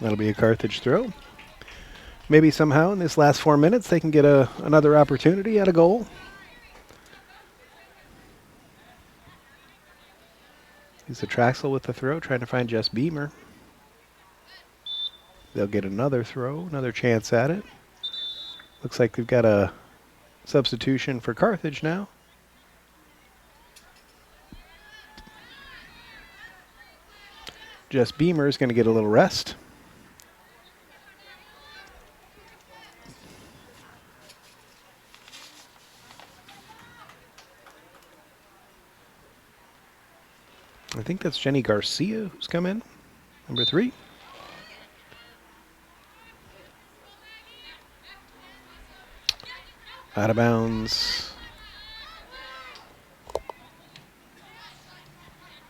S1: That'll be a Carthage throw. Maybe somehow in this last 4 minutes they can get another opportunity at a goal. He's a Traxel with the throw, trying to find Jess Beamer. They'll get another throw, another chance at it. Looks like they've got a substitution for Carthage now. Jess Beamer is going to get a little rest. I think that's Jenny Garcia who's come in Number 3. Out of bounds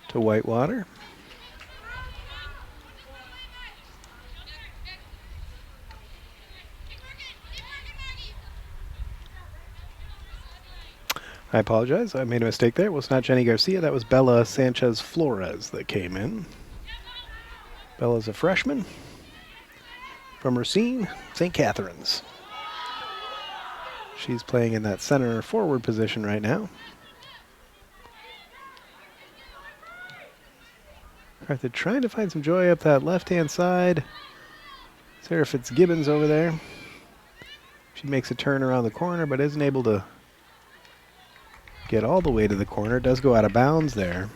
S1: to Whitewater. I apologize. I made a mistake there. It was not Jenny Garcia. That was Bella Sanchez Flores that came in. Bella's a freshman from Racine, St. Catharines. She's playing in that center forward position right now. Carthage trying to find some joy up that left-hand side. Sarah Fitzgibbons over there. She makes a turn around the corner, but isn't able to get all the way to the corner. Does go out of bounds there.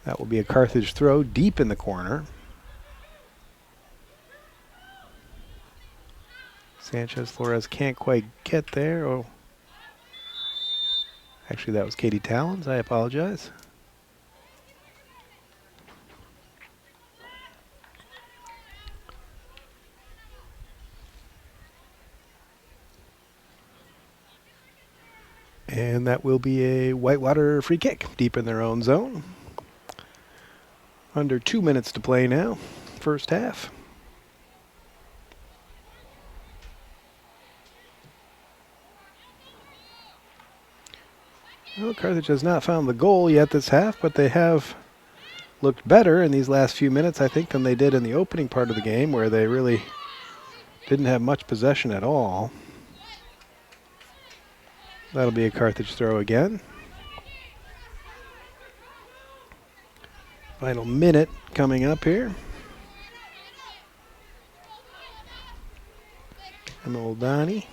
S1: That will be a Carthage throw deep in the corner. Sanchez Flores can't quite get there. Oh, actually, that was Katie Talons. I apologize. And that will be a Whitewater free kick deep in their own zone. Under 2 minutes to play now, first half. Well, Carthage has not found the goal yet this half, but they have looked better in these last few minutes, I think, than they did in the opening part of the game, where they really didn't have much possession at all. That'll be a Carthage throw again. Final minute coming up here. And Oldani.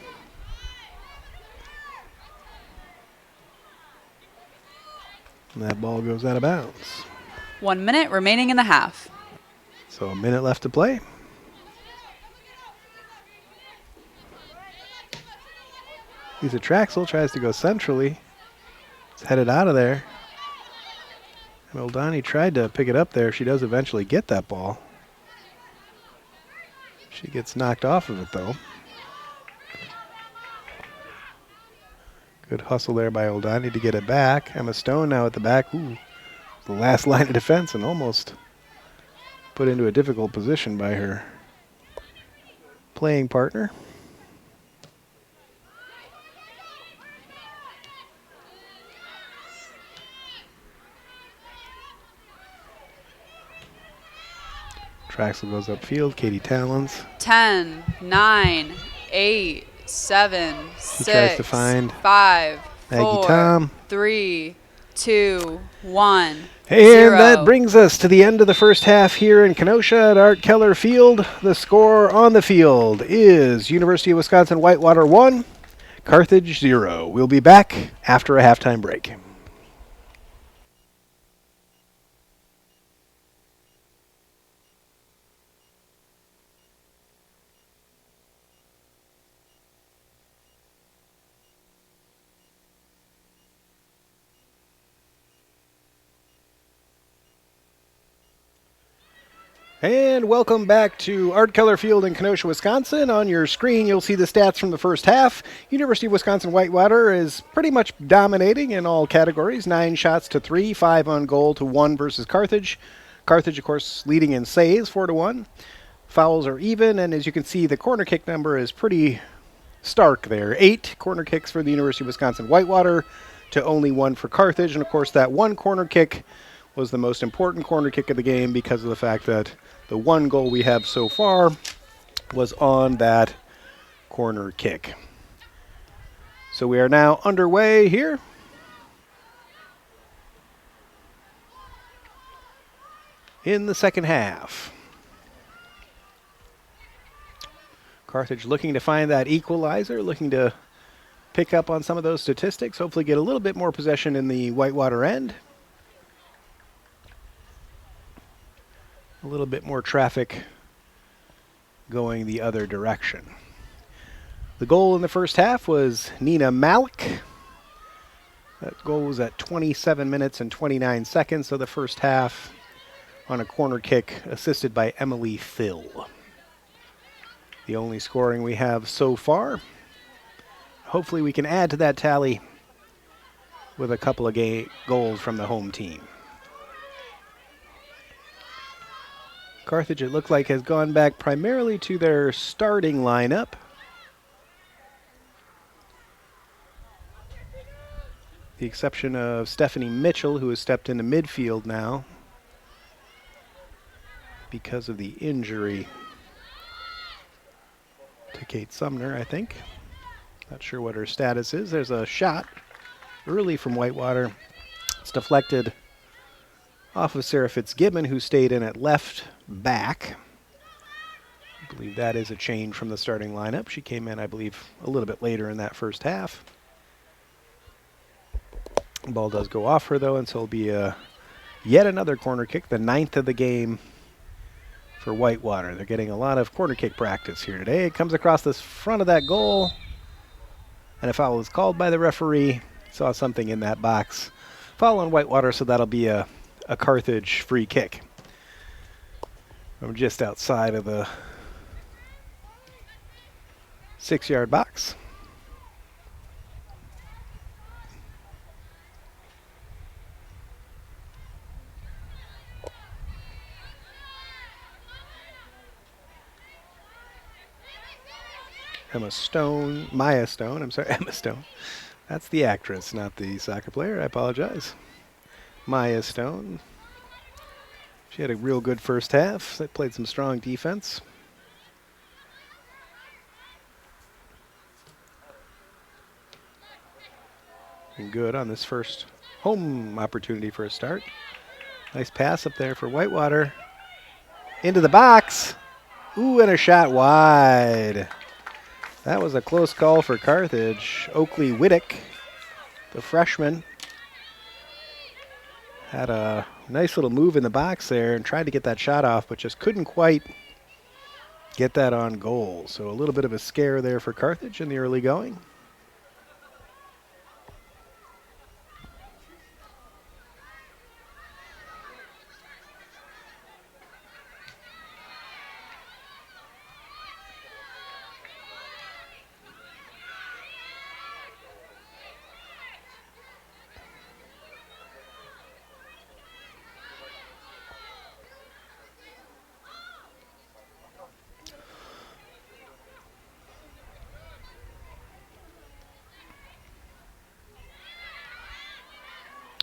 S1: And that ball goes out of bounds.
S2: 1 minute remaining in the half.
S1: So a minute left to play. Lisa Traxel tries to go centrally. It's headed out of there. And Oldani tried to pick it up there. She does eventually get that ball. She gets knocked off of it, though. Good hustle there by Oldani to get it back. Emma Stone now at the back. Ooh, the last line of defense and almost put into a difficult position by her playing partner. Traxel goes upfield. Katie Talons.
S2: 10, 9, 8, 7,
S1: She
S2: 6,
S1: tries to find
S2: 5,
S1: Maggie
S2: 4,
S1: Tom.
S2: 3, 2, 1.
S1: And
S2: 0.
S1: that brings us to the end of the first half here in Kenosha at Art Keller Field. The score on the field is University of Wisconsin Whitewater 1, Carthage 0. We'll be back after a halftime break. And welcome back to Art Keller Field in Kenosha, Wisconsin. On your screen, you'll see the stats from the first half. University of Wisconsin Whitewater is pretty much dominating in all categories. 9 shots to 3, 5 on goal to 1 versus Carthage. Carthage, of course, leading in saves, 4-1. Fouls are even, and as you can see, the corner kick number is pretty stark there. 8 corner kicks for the University of Wisconsin Whitewater to only 1 for Carthage. And, of course, that one corner kick was the most important corner kick of the game because of the fact that the one goal we have so far was on that corner kick. So we are now underway here. In the second half. Carthage looking to find that equalizer, looking to pick up on some of those statistics, hopefully get a little bit more possession in the Whitewater end. A little bit more traffic going the other direction. The goal in the first half was Nina Malik. That goal was at 27 minutes and 29 seconds of the first half. on a corner kick assisted by Emily Thill. The only scoring we have so far. Hopefully we can add to that tally with a couple of goals from the home team. Carthage, it looked like, has gone back primarily to their starting lineup. The exception of Stephanie Mitchell, who has stepped into midfield now because of the injury to Kate Sumner, I think. Not sure what her status is. There's a shot early from Whitewater. It's deflected off of Sarah Fitzgibbon, who stayed in at left back. I believe that is a change from the starting lineup. She came in, I believe, a little bit later in that first half. The ball does go off her, though, and so it'll be yet another corner kick, the 9th of the game for Whitewater. They're getting a lot of corner kick practice here today. It comes across the front of that goal, and a foul is called by the referee. Saw something in that box. Foul on Whitewater, so that'll be a Carthage free kick from just outside of the 6-yard box. Emma Stone. That's the actress, not the soccer player. I apologize. Maya Stone. She had a real good first half. They played some strong defense. And good on this first home opportunity for a start. Nice pass up there for Whitewater. Into the box. Ooh, and a shot wide. That was a close call for Carthage. Oakley Whittick, the freshman, had a nice little move in the box there and tried to get that shot off, but just couldn't quite get that on goal. So a little bit of a scare there for Carthage in the early going.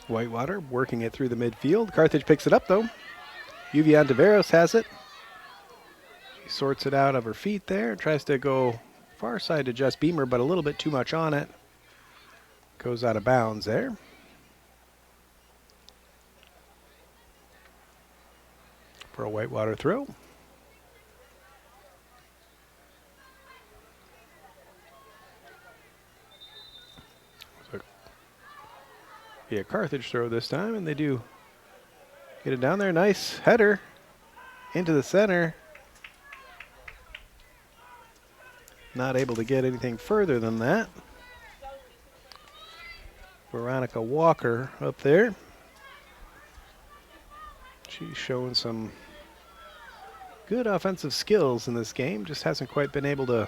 S1: Whitewater working it through the midfield. Carthage picks it up, though. Yuvian Taveros has it. She sorts it out of her feet there. Tries to go far side to Jess Beamer, but a little bit too much on it. Goes out of bounds there. For a Whitewater throw. Be a Carthage throw this time, and they do get it down there. Nice header into the center. Not able to get anything further than that. Veronica Walker up there. She's showing some good offensive skills in this game. Just hasn't quite been able to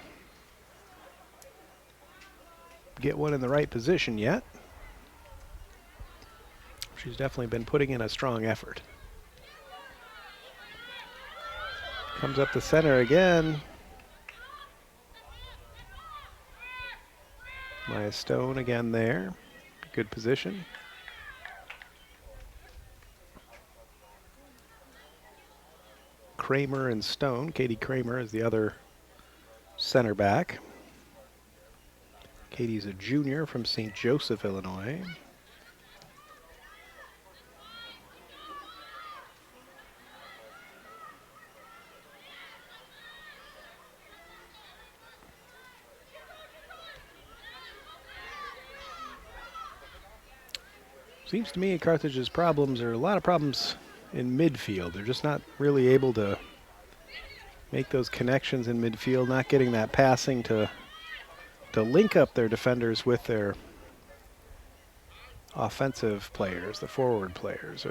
S1: get one in the right position yet. She's definitely been putting in a strong effort. Comes up the center again. Maya Stone again there. Good position. Kramer and Stone. Katie Kramer is the other center back. Katie's a junior from St. Joseph, Illinois. Seems to me Carthage's problems are a lot of problems in midfield. They're just not really able to make those connections in midfield, not getting that passing to link up their defenders with their offensive players, the forward players.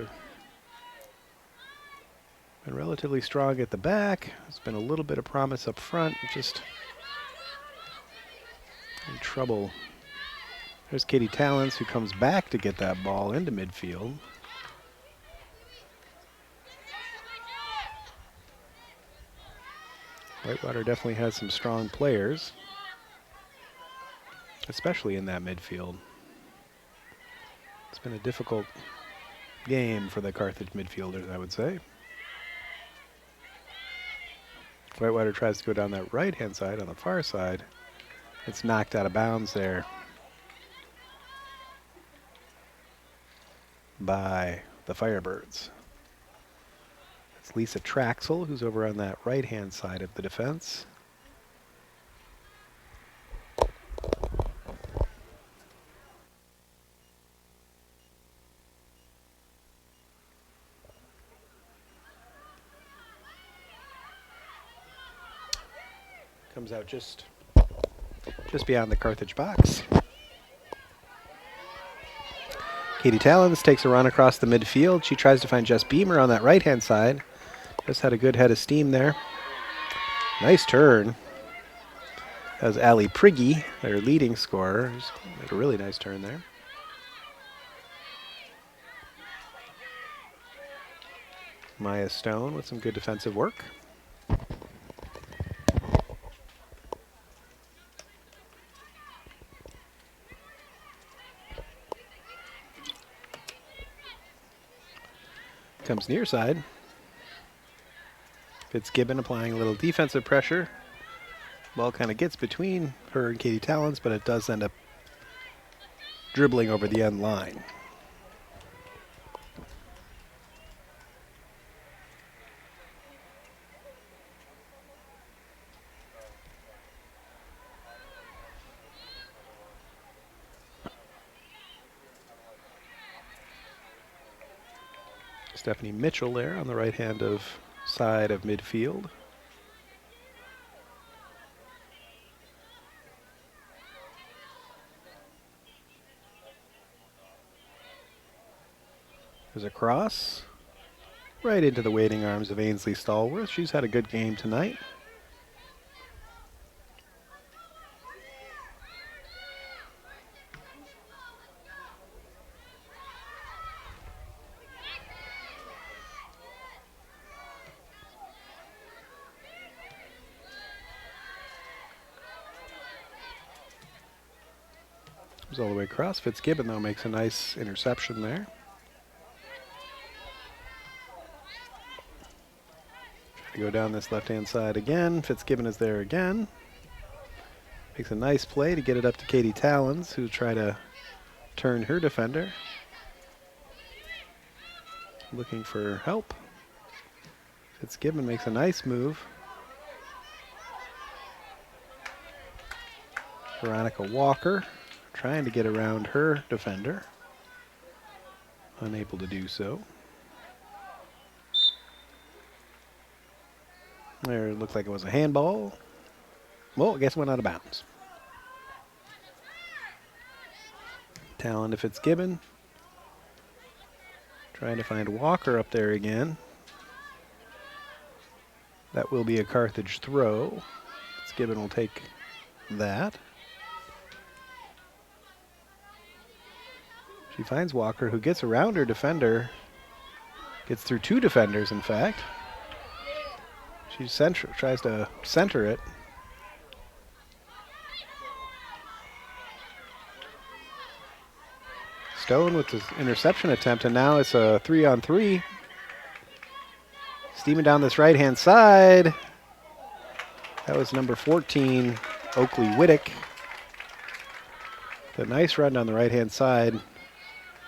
S1: Been relatively strong at the back. There's been a little bit of promise up front. Just in trouble. There's Katie Talents, who comes back to get that ball into midfield. Whitewater definitely has some strong players, especially in that midfield. It's been a difficult game for the Carthage midfielders, I would say. Whitewater tries to go down that right-hand side on the far side. It's knocked out of bounds there by the Firebirds. It's Lisa Traxel, who's over on that right-hand side of the defense. Comes out just beyond the Carthage box. Katie Talons takes a run across the midfield. She tries to find Jess Beamer on that right-hand side. Just had a good head of steam there. Nice turn. That was Allie Priggy, their leading scorer. Just made a really nice turn there. Maya Stone with some good defensive work. Comes near side. Fitzgibbon applying a little defensive pressure. Ball kind of gets between her and Katie Talons, but it does end up dribbling over the end line. Stephanie Mitchell there on the right-hand side of midfield. There's a cross right into the waiting arms of Ainsley Stallworth. She's had a good game tonight. All the way across. Fitzgibbon, though, makes a nice interception there. Try to go down this left-hand side again. Fitzgibbon is there again. Makes a nice play to get it up to Katie Talons, who try to turn her defender. Looking for help. Fitzgibbon makes a nice move. Veronica Walker trying to get around her defender. Unable to do so. There, it looked like it was a handball. Well, I guess it went out of bounds. Talon to Fitzgibbon. Trying to find Walker up there again. That will be a Carthage throw. Fitzgibbon will take that. She finds Walker, who gets around her defender. Gets through two defenders, in fact. She tries to center it. Stone with his interception attempt, and now it's a 3-on-3. Steaming down this right-hand side. That was number 14, Oakley Whittick. A nice run down the right-hand side.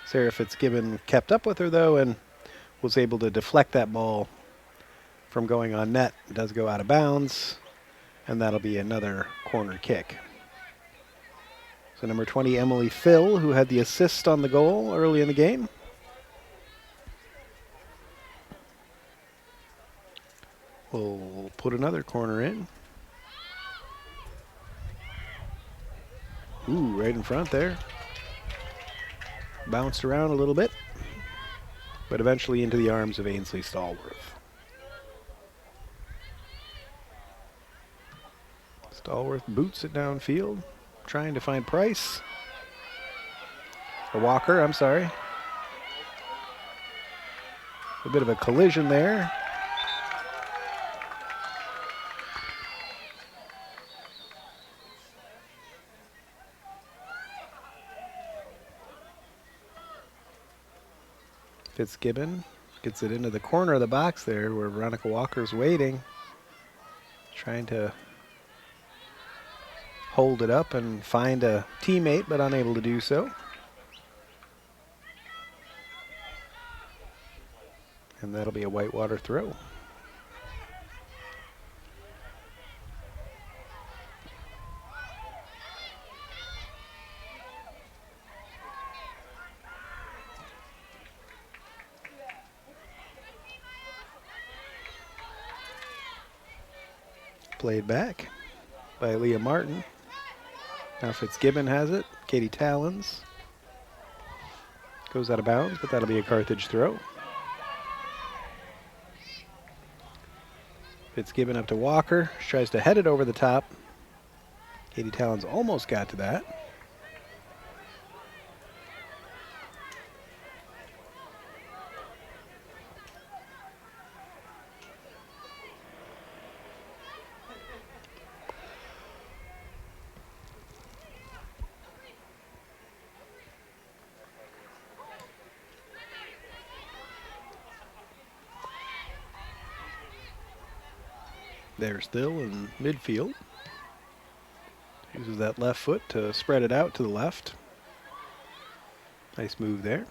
S1: Sarah Fitzgibbon kept up with her, though, and was able to deflect that ball from going on net. It does go out of bounds, and that'll be another corner kick. So number 20, Emily Phil, who had the assist on the goal early in the game. We'll put another corner in. Ooh, right in front there. Bounced around a little bit, but eventually into the arms of Ainsley Stallworth. Stallworth boots it downfield, trying to find Price. Or Walker, I'm sorry. A bit of a collision there. Fitzgibbon gets it into the corner of the box there where Veronica Walker's waiting. Trying to hold it up and find a teammate, but unable to do so. And that'll be a Whitewater throw. Played back by Leah Martin. Now Fitzgibbon has it. Katie Talons goes out of bounds, but that'll be a Carthage throw. Fitzgibbon up to Walker. She tries to head it over the top. Katie Talons almost got to that. They're still in midfield. Uses that left foot to spread it out to the left. Nice move there.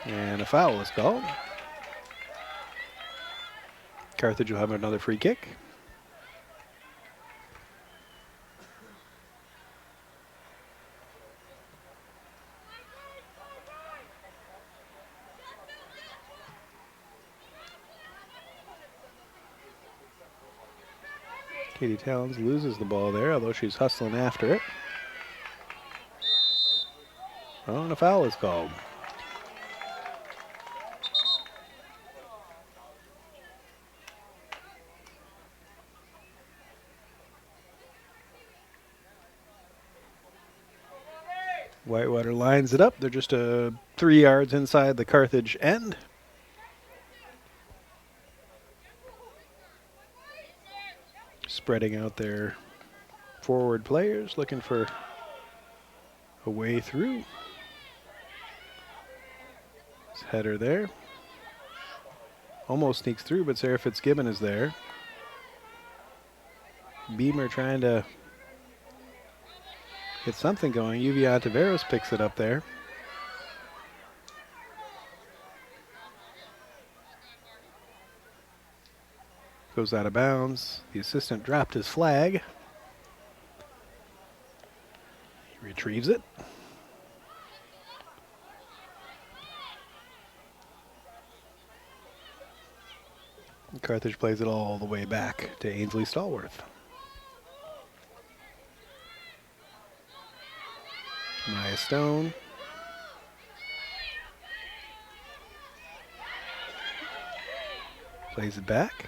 S1: And a foul is called. Carthage will have another free kick. Katie Talons loses the ball there, although she's hustling after it. Oh, and a foul is called. Whitewater lines it up. They're just 3 yards inside the Carthage end. Spreading out their forward players, looking for a way through. This header there. Almost sneaks through, but Sarah Fitzgibbon is there. Beamer trying to get something going. Uvia Taveros picks it up there. Goes out of bounds. The assistant dropped his flag. He retrieves it. And Carthage plays it all the way back to Ainsley Stallworth. Maya Stone. Plays it back.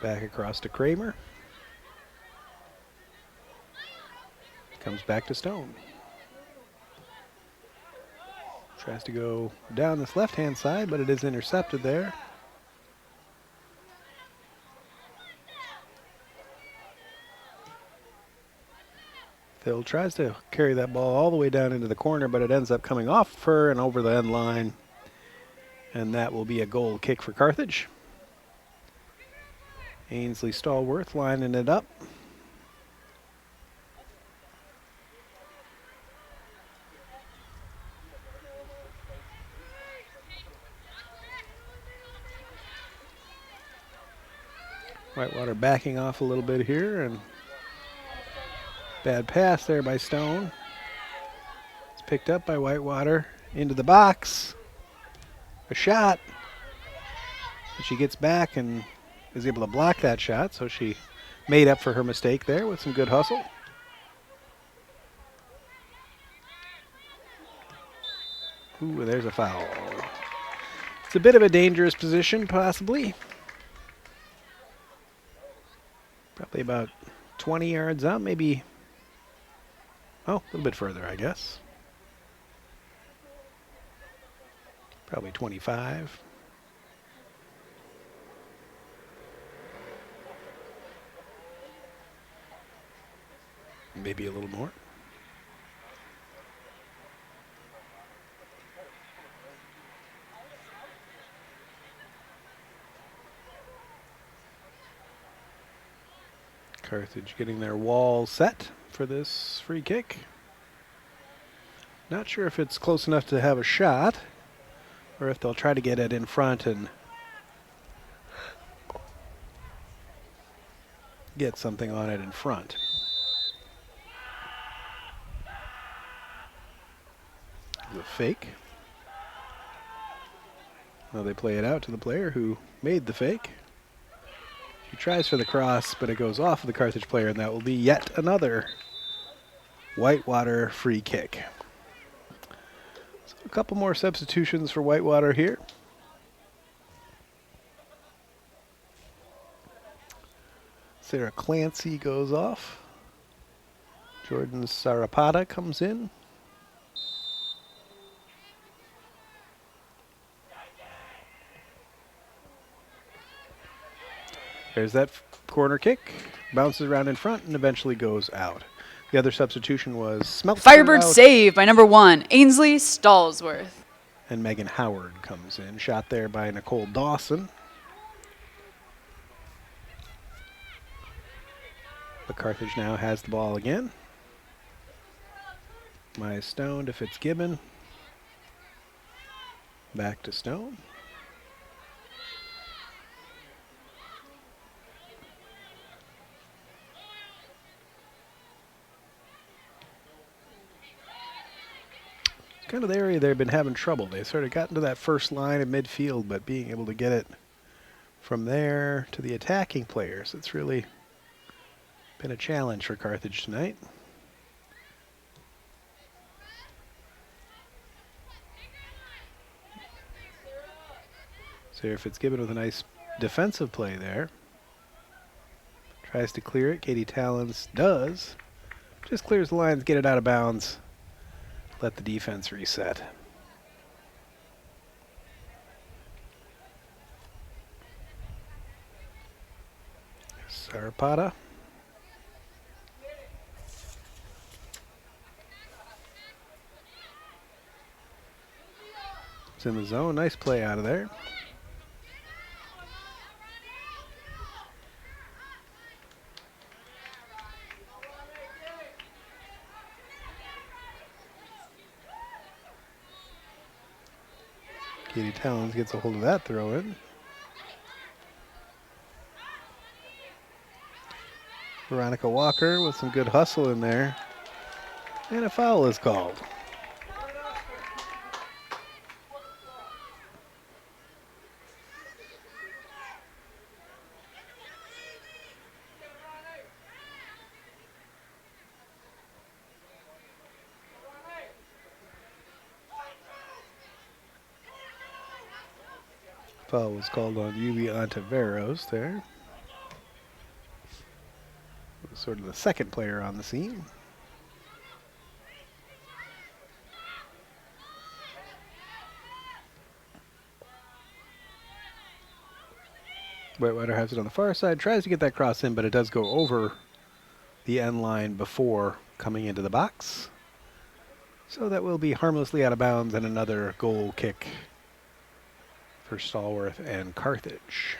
S1: Back across to Kramer. Comes back to Stone. Tries to go down this left-hand side, but it is intercepted there. Phil tries to carry that ball all the way down into the corner, but it ends up coming off of her and over the end line. And that will be a goal kick for Carthage. Ainsley Stallworth lining it up. Whitewater backing off a little bit here, and bad pass there by Stone. It's picked up by Whitewater into the box. A shot. And she gets back and is able to block that shot, so she made up for her mistake there with some good hustle. Ooh, there's a foul. It's a bit of a dangerous position, possibly. Probably about 20 yards out, maybe. Oh, a little bit further, I guess. Probably 25. Maybe a little more. Carthage getting their wall set for this free kick. Not sure if it's close enough to have a shot, or if they'll try to get it in front and get something on it in front. The fake. Well, they play it out to the player who made the fake. He tries for the cross, but it goes off of the Carthage player, and that will be yet another Whitewater free kick. So a couple more substitutions for Whitewater here. Sarah Clancy goes off. Jordan Sarapata comes in. There's that corner kick. Bounces around in front and eventually goes out. The other substitution was Smeltzer
S2: Firebird
S1: out,
S2: save by number 1, Ainsley Stallsworth.
S1: and Megan Howard comes in. Shot there by Nicole Dawson. But Carthage now has the ball again. Maya Stone to Fitzgibbon. Back to Stone. Kind of the area they've been having trouble. They sort of got into that first line of midfield, but being able to get it from there to the attacking players, it's really been a challenge for Carthage tonight. Sarah Fitzgibbon with a nice defensive play there. Tries to clear it. Katie Talons does. Just clears the lines, get it out of bounds. Let the defense reset. Sarapata. It's in the zone. Nice play out of there. Katie Talons gets a hold of that throw in. Veronica Walker with some good hustle in there. And a foul is called. Foul was called on Yubi Ontiveros there. Sort of the second player on the scene. Whitewater has it on the far side, tries to get that cross in, but it does go over the end line before coming into the box. So that will be harmlessly out of bounds and another goal kick for Stallworth and Carthage.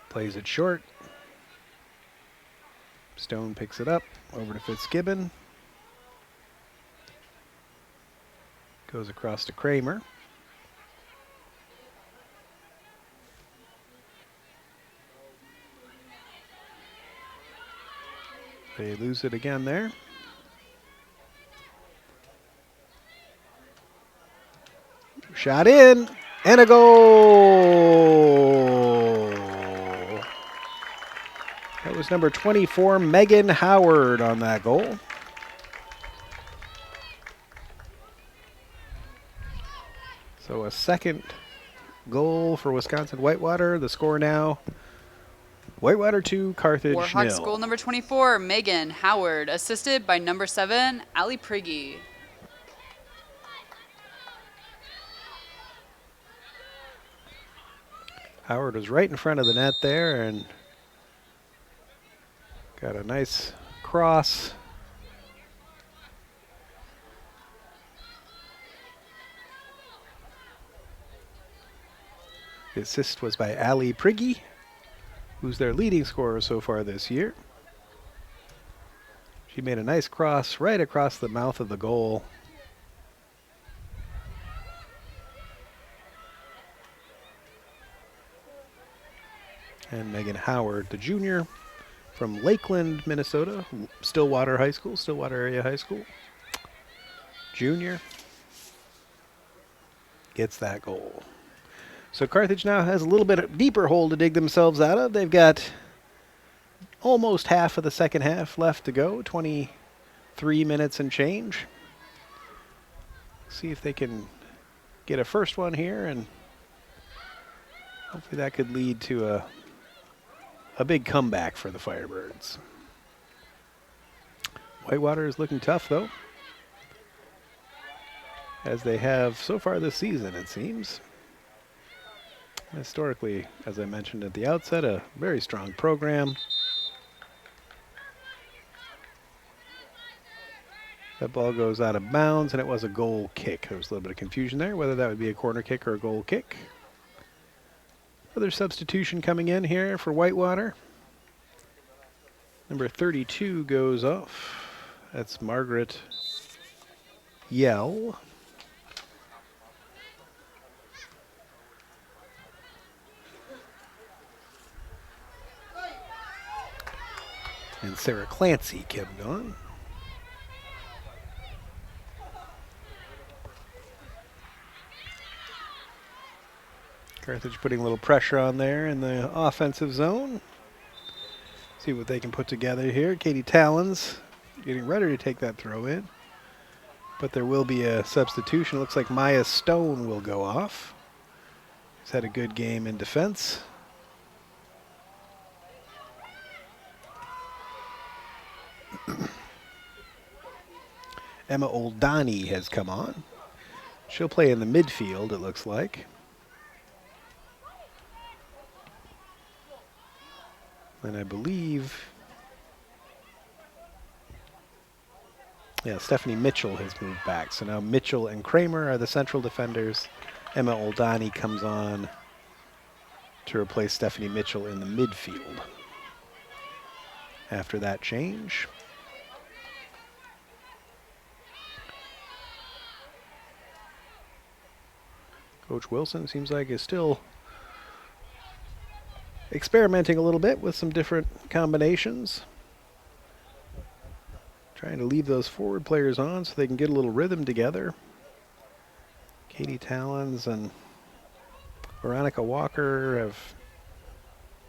S1: Plays it short. Stone picks it up, over to Fitzgibbon. Goes across to Kramer. They lose it again there. Shot in, and a goal! That was number 24, Megan Howard on that goal. So a second goal for Wisconsin Whitewater. The score now, Whitewater 2, Carthage
S2: Warhawks
S1: 0.
S2: goal number 24, Megan Howard, assisted by number 7, Allie Prigge.
S1: Howard was right in front of the net there and got a nice cross. The assist was by Allie Prigge, who's their leading scorer so far this year. She made a nice cross right across the mouth of the goal. And Megan Howard, the junior from Lakeland, Minnesota, Stillwater area high school. Junior gets that goal. So Carthage now has a little bit deeper hole to dig themselves out of. They've got almost half of the second half left to go, 23 minutes and change. See if they can get a first one here, and hopefully that could lead to a big comeback for the Firebirds. Whitewater is looking tough, though, as they have so far this season, it seems. Historically, as I mentioned at the outset, a very strong program. That ball goes out of bounds, and it was a goal kick. There was a little bit of confusion there, whether that would be a corner kick or a goal kick. Another substitution coming in here for Whitewater. Number 32 goes off. That's Margaret Yell. And Sarah Clancy kept on. Carthage putting a little pressure on there in the offensive zone. See what they can put together here. Katie Talons getting ready to take that throw in. But there will be a substitution. Looks like Maya Stone will go off. She's had a good game in defense. Emma Oldani has come on. She'll play in the midfield, it looks like. And I believe, Stephanie Mitchell has moved back. So now Mitchell and Kramer are the central defenders. Emma Oldani comes on to replace Stephanie Mitchell in the midfield. After that change, Coach Wilson seems like is still experimenting a little bit with some different combinations. Trying to leave those forward players on so they can get a little rhythm together. Katie Talons and Veronica Walker have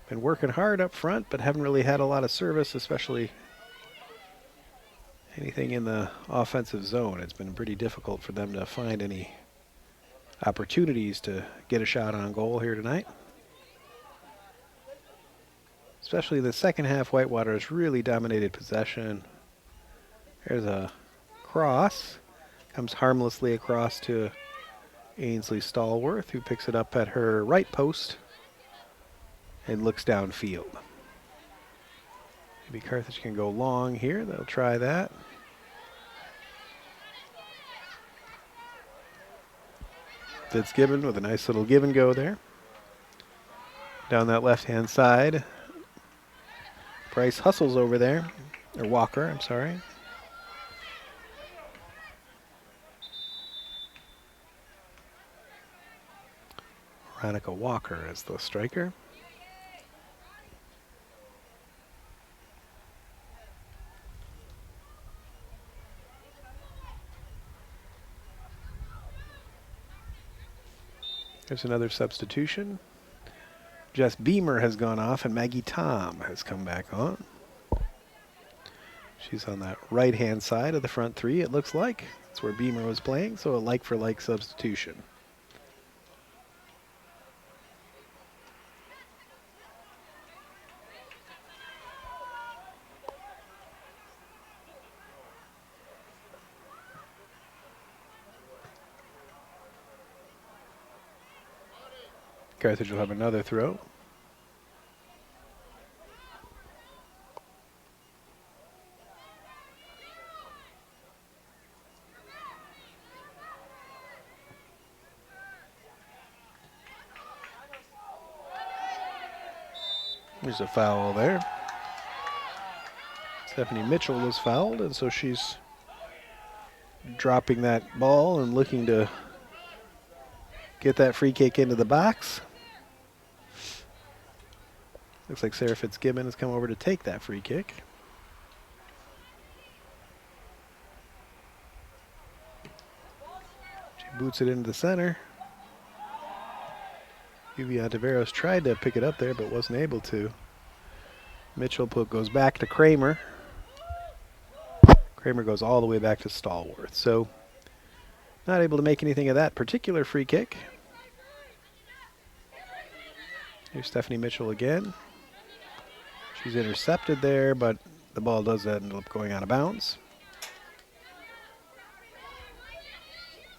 S1: been working hard up front, but haven't really had a lot of service, especially anything in the offensive zone. It's been pretty difficult for them to find any opportunities to get a shot on goal here tonight. Especially the second half, Whitewater has really dominated possession. There's a cross. Comes harmlessly across to Ainsley Stallworth, who picks it up at her right post and looks downfield. Maybe Carthage can go long here. They'll try that. Fitzgibbon with a nice little give and go there. Down that left-hand side. Price hustles over there. Or Walker, I'm sorry. Veronica Walker as the striker. There's another substitution. Jess Beamer has gone off and Maggie Tom has come back on. She's on that right-hand side of the front three, it looks like. That's where Beamer was playing, so a like-for-like substitution. Carthage will have another throw. There's a foul there. Stephanie Mitchell was fouled, and so she's dropping that ball and looking to get that free kick into the box. Looks like Sarah Fitzgibbon has come over to take that free kick. She boots it into the center. Yuvia Taveros tried to pick it up there, but wasn't able to. Mitchell goes back to Kramer. Kramer goes all the way back to Stallworth. So not able to make anything of that particular free kick. Here's Stephanie Mitchell again. She's intercepted there, but the ball does end up going out of bounds.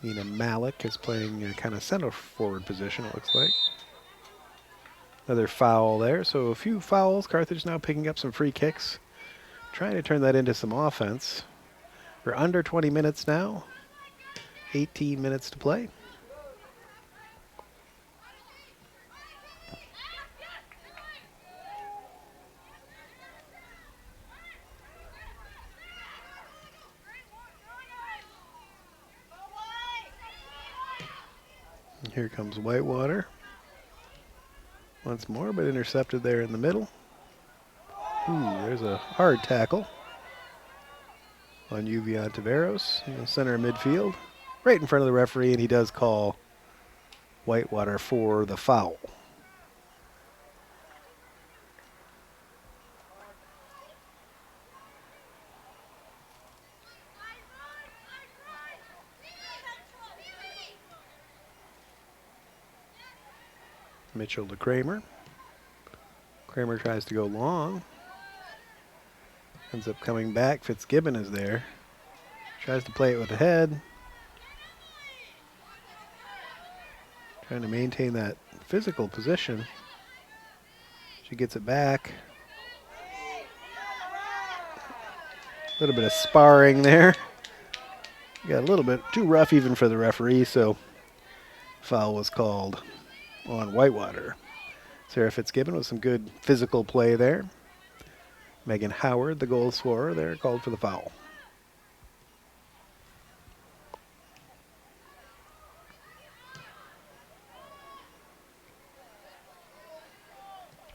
S1: Nina Malik is playing a kind of center forward position, it looks like. Another foul there, so a few fouls. Carthage now picking up some free kicks, trying to turn that into some offense. We're under 20 minutes now, 18 minutes to play. And here comes Whitewater. Once more, but intercepted there in the middle. Ooh, there's a hard tackle on Yuvia Taveros in the center of midfield, right in front of the referee, and he does call Whitewater for the foul. Mitchell to Kramer. Kramer tries to go long. Ends up coming back. Fitzgibbon is there. Tries to play it with the head. Trying to maintain that physical position. She gets it back. A little bit of sparring there. Got a little bit too rough even for the referee, so foul was called on Whitewater. Sarah Fitzgibbon with some good physical play there. Megan Howard, the goal scorer, there called for the foul.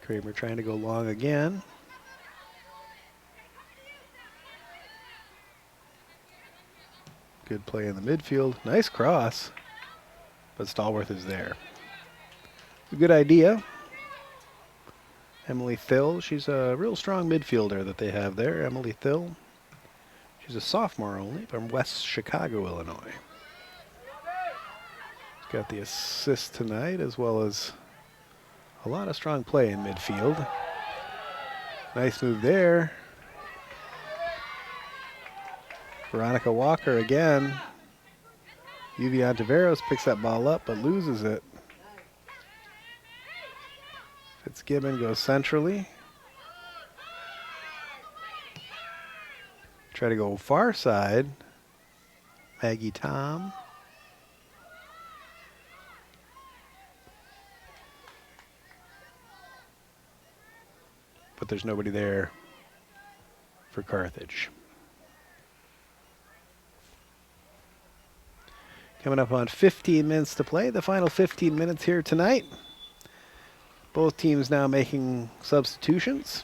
S1: Kramer trying to go long again. Good play in the midfield. Nice cross, but Stallworth is there. A good idea. Emily Thill, she's a real strong midfielder that they have there. Emily Thill. She's a sophomore only from West Chicago, Illinois. She's got the assist tonight as well as a lot of strong play in midfield. Nice move there. Veronica Walker again. Yuvia Taveros picks that ball up but loses it. Fitzgibbon goes centrally. Try to go far side. Maggie Tom. But there's nobody there for Carthage. Coming up on 15 minutes to play. The final 15 minutes here tonight. Both teams now making substitutions.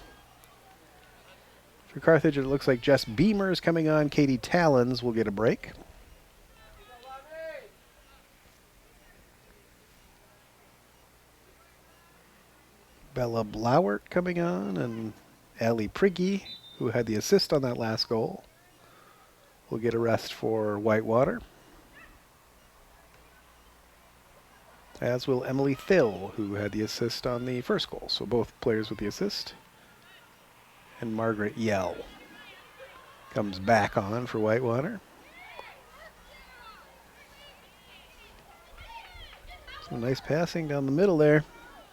S1: For Carthage, it looks like Jess Beamer is coming on. Katie Talons will get a break. Bella Blauert coming on, and Allie Prigge, who had the assist on that last goal, will get a rest for Whitewater. As will Emily Thill, who had the assist on the first goal. So both players with the assist. And Margaret Yell comes back on for Whitewater. Some nice passing down the middle there.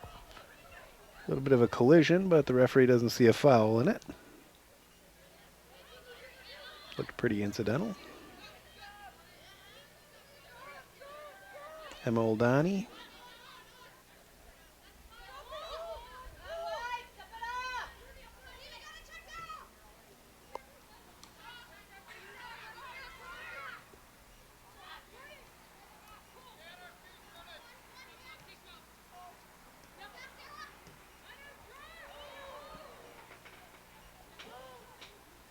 S1: A little bit of a collision, but the referee doesn't see a foul in it. Looked pretty incidental. Emma Oldani.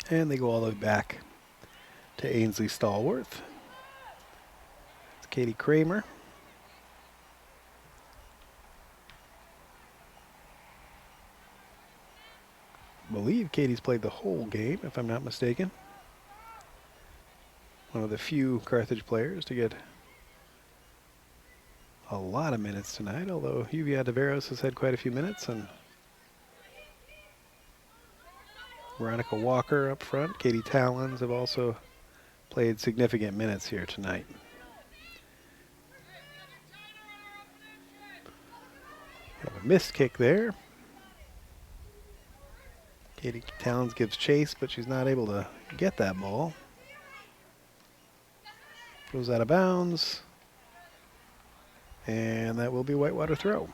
S1: And they go all the way back to Ainsley Stallworth. It's Katie Kramer. I believe Katie's played the whole game, if I'm not mistaken. One of the few Carthage players to get a lot of minutes tonight, although Yuvia Deveros has had quite a few minutes, and Veronica Walker up front. Katie Talons have also played significant minutes here tonight. Have a missed kick there. Katie Talons gives chase, but she's not able to get that ball. Goes out of bounds. And that will be a Whitewater throw.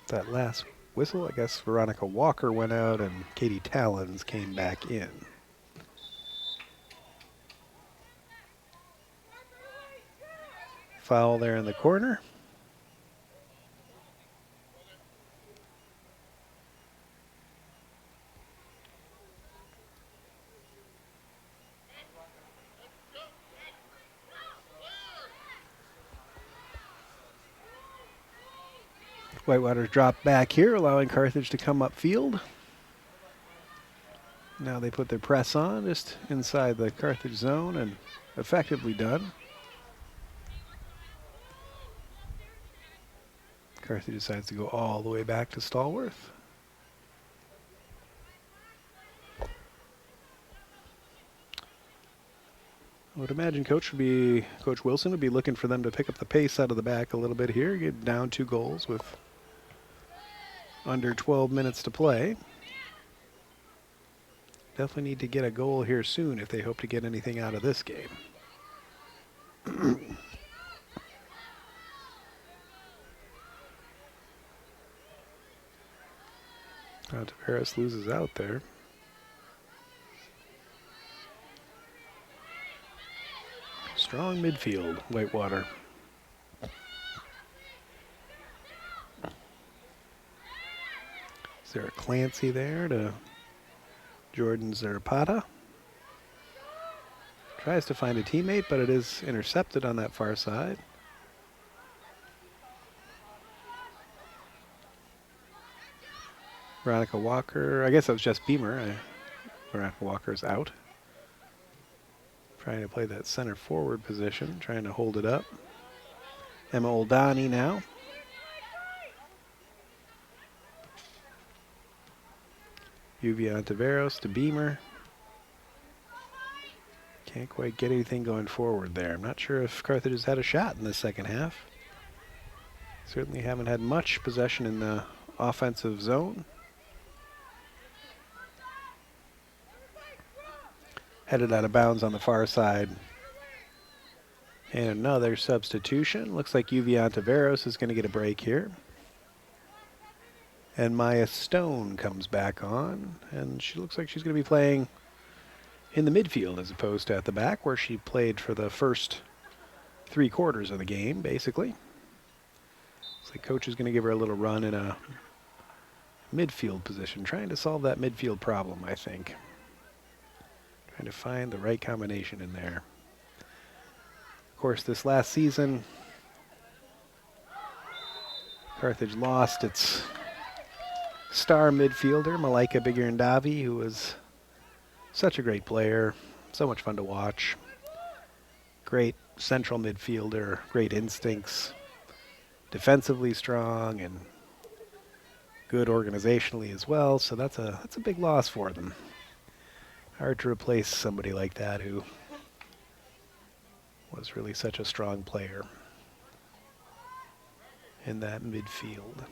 S1: That last whistle, I guess Veronica Walker went out and Katie Talons came back in. Foul there in the corner. Whitewater's dropped back here, allowing Carthage to come upfield. Now they put their press on just inside the Carthage zone, and effectively done. Carthage decides to go all the way back to Stallworth. I would imagine Coach Wilson would be looking for them to pick up the pace out of the back a little bit here, get down 2 goals with under 12 minutes to play. Definitely need to get a goal here soon if they hope to get anything out of this game. Tavares loses out there. Strong midfield, Whitewater. Is there a Clancy there to Jordan Zarpata? Tries to find a teammate, but it is intercepted on that far side. Veronica Walker, I guess that was Jess Beamer. Veronica Walker's out. Trying to play that center forward position, trying to hold it up. Emma Oldani now. Yuvia Antiveros to Beamer. Can't quite get anything going forward there. I'm not sure if Carthage has had a shot in the second half. Certainly haven't had much possession in the offensive zone. Headed out of bounds on the far side. And another substitution. Looks like Yuvia Antiveros is going to get a break here. And Maya Stone comes back on. And she looks like she's going to be playing in the midfield as opposed to at the back, where she played for the first 3 quarters of the game, basically. Looks like coach is going to give her a little run in a midfield position, trying to solve that midfield problem, I think. Trying to find the right combination in there. Of course, this last season, Carthage lost its star midfielder, Malaika Bigirndavi, who was such a great player, so much fun to watch. Great central midfielder, great instincts, defensively strong and good organizationally as well. So that's a big loss for them. Hard to replace somebody like that who was really such a strong player in that midfield.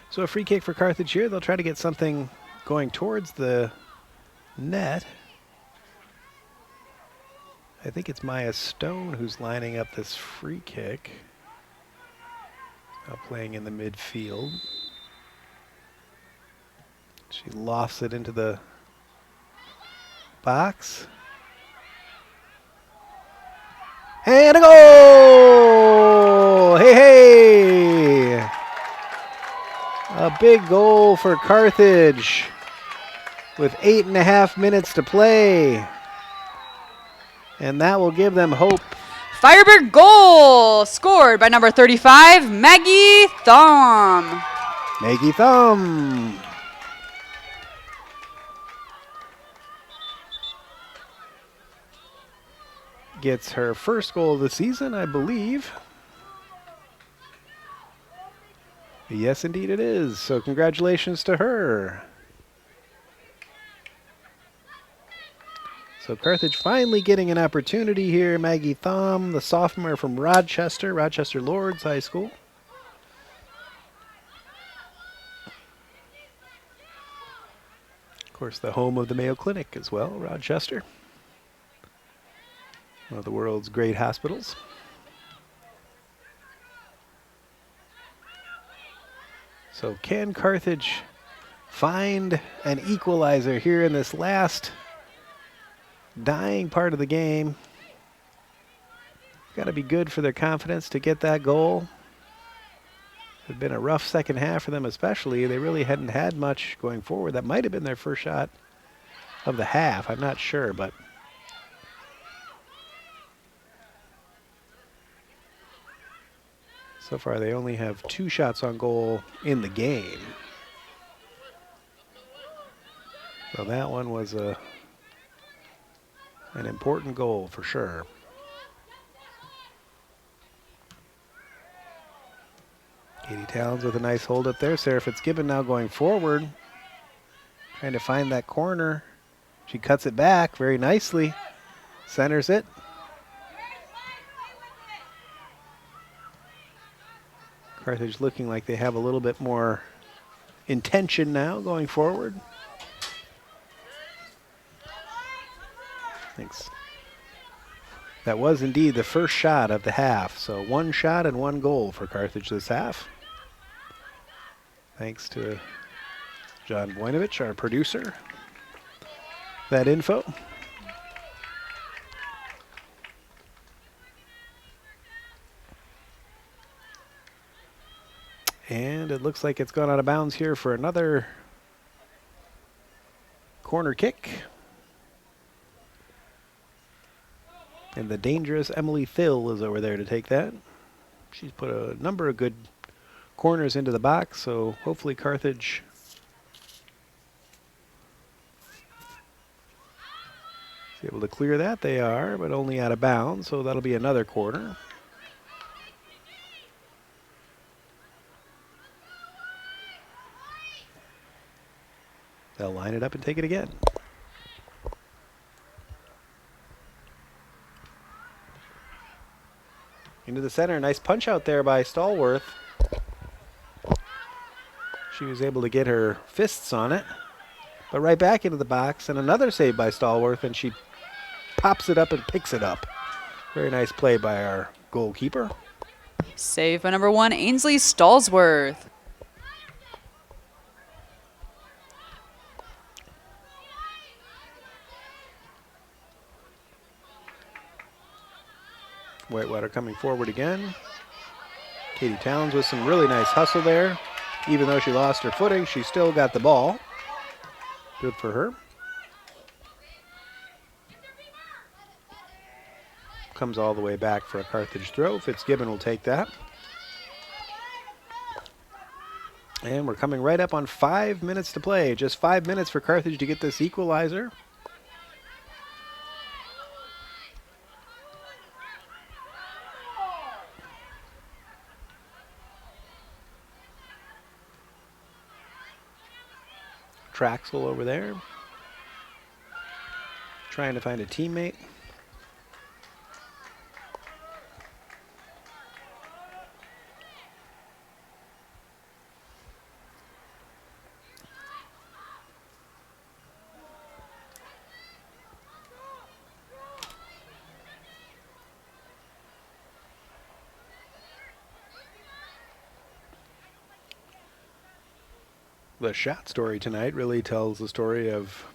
S1: So a free kick for Carthage here. They'll try to get something going towards the net. I think it's Maya Stone who's lining up this free kick. Now playing in the midfield. She lofts it into the box. And a goal! Hey, hey! A big goal for Carthage with 8.5 minutes to play. And that will give them hope.
S2: Firebird goal scored by number 35, Maggie Thumb.
S1: Maggie Thumb. Gets her first goal of the season, I believe. Yes, indeed it is. So congratulations to her. So Carthage finally getting an opportunity here. Maggie Thumb, the sophomore from Rochester Lords High School. Of course, the home of the Mayo Clinic as well, Rochester. One of the world's great hospitals. So can Carthage find an equalizer here in this last dying part of the game? Got to be good for their confidence to get that goal. It had been a rough second half for them especially. They really hadn't had much going forward. That might have been their first shot of the half. I'm not sure, but so far they only have 2 shots on goal in the game. So that one was an important goal for sure. Katie Towns with a nice hold up there. Sarah Fitzgibbon now going forward, trying to find that corner. She cuts it back very nicely, centers it. Carthage looking like they have a little bit more intention now going forward. Thanks. That was indeed the first shot of the half. So 1 shot and 1 goal for Carthage this half. Thanks to John Voinovich, our producer. That info. And it looks like it's gone out of bounds here for another corner kick. And the dangerous Emily Thill is over there to take that. She's put a number of good corners into the box, so hopefully Carthage is able to clear that. They are, but only out of bounds, so that'll be another corner. They'll line it up and take it again. Into the center, nice punch out there by Stallworth. She was able to get her fists on it, but right back into the box, and another save by Stallworth, and she pops it up and picks it up. Very nice play by our goalkeeper.
S2: Save by number 1, Ainsley Stallsworth.
S1: Whitewater coming forward again. Katie Towns with some really nice hustle there. Even though she lost her footing, she still got the ball. Good for her. Comes all the way back for a Carthage throw. Fitzgibbon will take that. And we're coming right up on 5 minutes to play. Just 5 minutes for Carthage to get this equalizer. Traxel over there, trying to find a teammate. The shot story tonight really tells the story of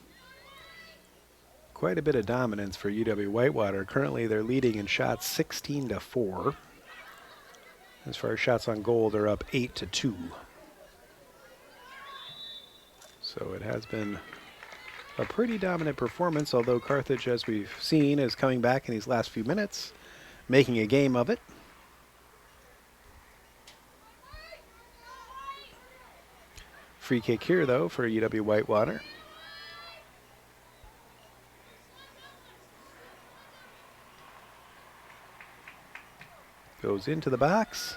S1: quite a bit of dominance for UW Whitewater. Currently, they're leading in shots 16-4. As far as shots on goal, they're up 8-2. So it has been a pretty dominant performance, although Carthage, as we've seen, is coming back in these last few minutes, making a game of it. Free kick here, though, for UW Whitewater. Goes into the box.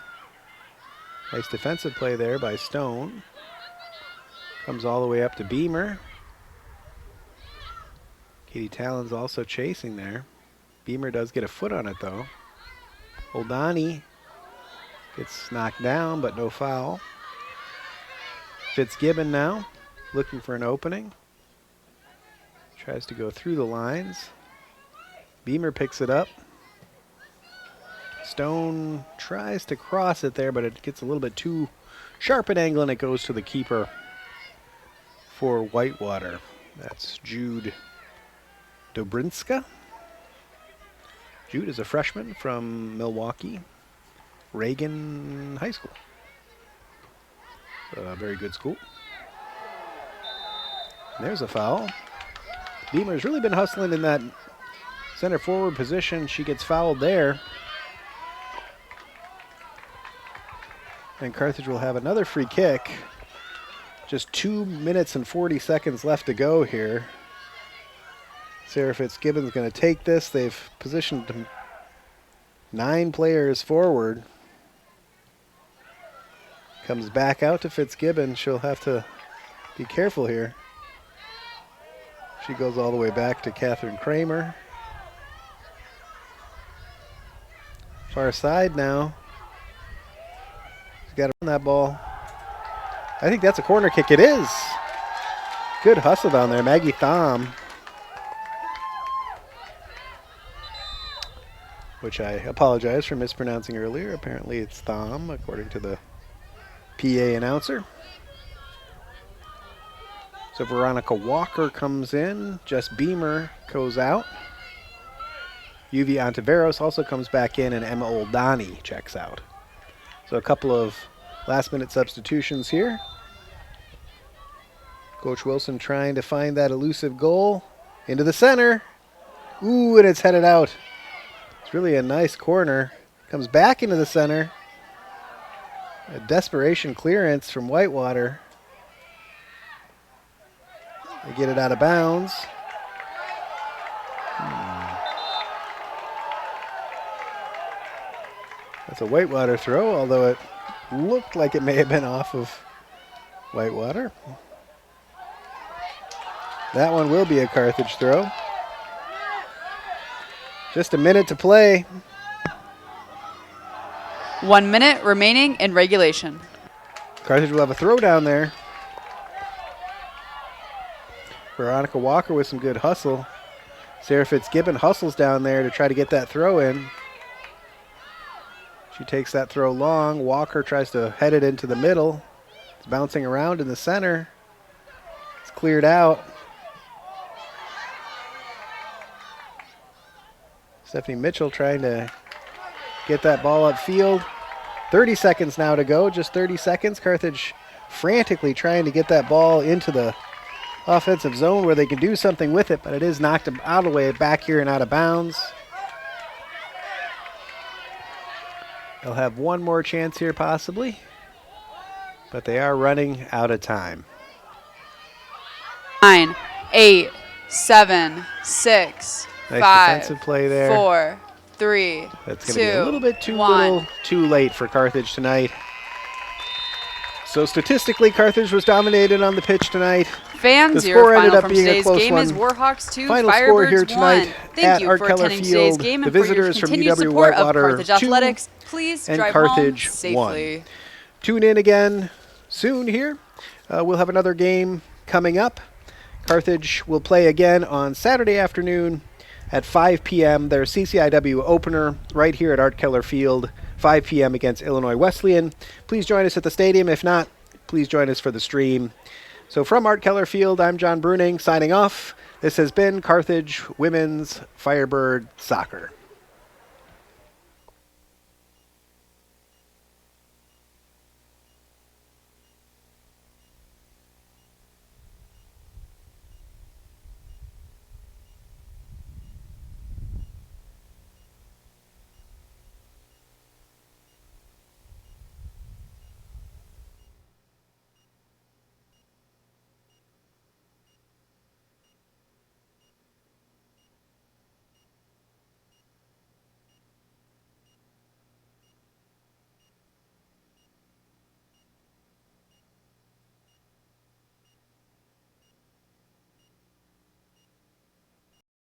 S1: Nice defensive play there by Stone. Comes all the way up to Beamer. Katie Talon's also chasing there. Beamer does get a foot on it, though. Oldani gets knocked down, but no foul. Fitzgibbon now, looking for an opening. Tries to go through the lines. Beamer picks it up. Stone tries to cross it there, but it gets a little bit too sharp an angle, and it goes to the keeper for Whitewater. That's Jude Dobrinska. Jude is a freshman from Milwaukee, Reagan High School. A very good school. And there's a foul. Beamer's really been hustling in that center forward position. She gets fouled there. And Carthage will have another free kick. Just 2 minutes and 40 seconds left to go here. Sarah Fitzgibbon's going to take this. They've positioned 9 players forward. Comes back out to Fitzgibbon. She'll have to be careful here. She goes all the way back to Catherine Kramer. Far side now. She's got to run that ball. I think that's a corner kick. It is. Good hustle down there. Maggie Thom. Which I apologize for mispronouncing earlier. Apparently it's Thom, according to the PA announcer. So Veronica Walker comes in. Jess Beamer goes out. Yuvi Ontiveros also comes back in, and Emma Oldani checks out. So a couple of last-minute substitutions here. Coach Wilson trying to find that elusive goal. Into the center. Ooh, and it's headed out. It's really a nice corner. Comes back into the center. A desperation clearance from Whitewater. They get it out of bounds. That's a Whitewater throw, although it looked like it may have been off of Whitewater. That one will be a Carthage throw. Just a minute to play.
S2: 1 minute remaining in regulation.
S1: Carthage will have a throw down there. Veronica Walker with some good hustle. Sarah Fitzgibbon hustles down there to try to get that throw in. She takes that throw long. Walker tries to head it into the middle. It's bouncing around in the center. It's cleared out. Stephanie Mitchell trying to get that ball upfield. 30 seconds now to go, just 30 seconds. Carthage frantically trying to get that ball into the offensive zone where they can do something with it, but it is knocked out of the way back here and out of bounds. They'll have one more chance here possibly. but they are running out of time.
S2: 9, 8, 7, 6,
S1: Nice
S2: 5,
S1: defensive play there.
S2: 4, 3,
S1: That's
S2: 2,
S1: going to be a little bit too
S2: 1.
S1: too late for Carthage tonight. So statistically, Carthage was dominated on the pitch tonight.
S2: Fans,
S1: The
S2: your
S1: score ended
S2: final
S1: up
S2: from
S1: being a
S2: today's
S1: close
S2: game is
S1: one.
S2: Warhawks 2,
S1: Final score here
S2: Firebirds
S1: tonight
S2: 1. Thank
S1: at
S2: you
S1: Art
S2: for
S1: Keller
S2: attending today's
S1: Field.
S2: game
S1: The
S2: and for your
S1: visitors from
S2: continued
S1: UW
S2: support of
S1: Whitewater
S2: Carthage
S1: 2
S2: Athletics. Please
S1: and
S2: drive
S1: Carthage
S2: home safely.
S1: 1. Tune in again soon here. We'll have another game coming up. Carthage will play again on Saturday afternoon at 5 p.m. their CCIW opener right here at Art Keller Field, 5 p.m. against Illinois Wesleyan. Please join us at the stadium. If not, please join us for the stream. So from Art Keller Field, I'm John Bruning signing off. This has been Carthage Women's Firebird Soccer.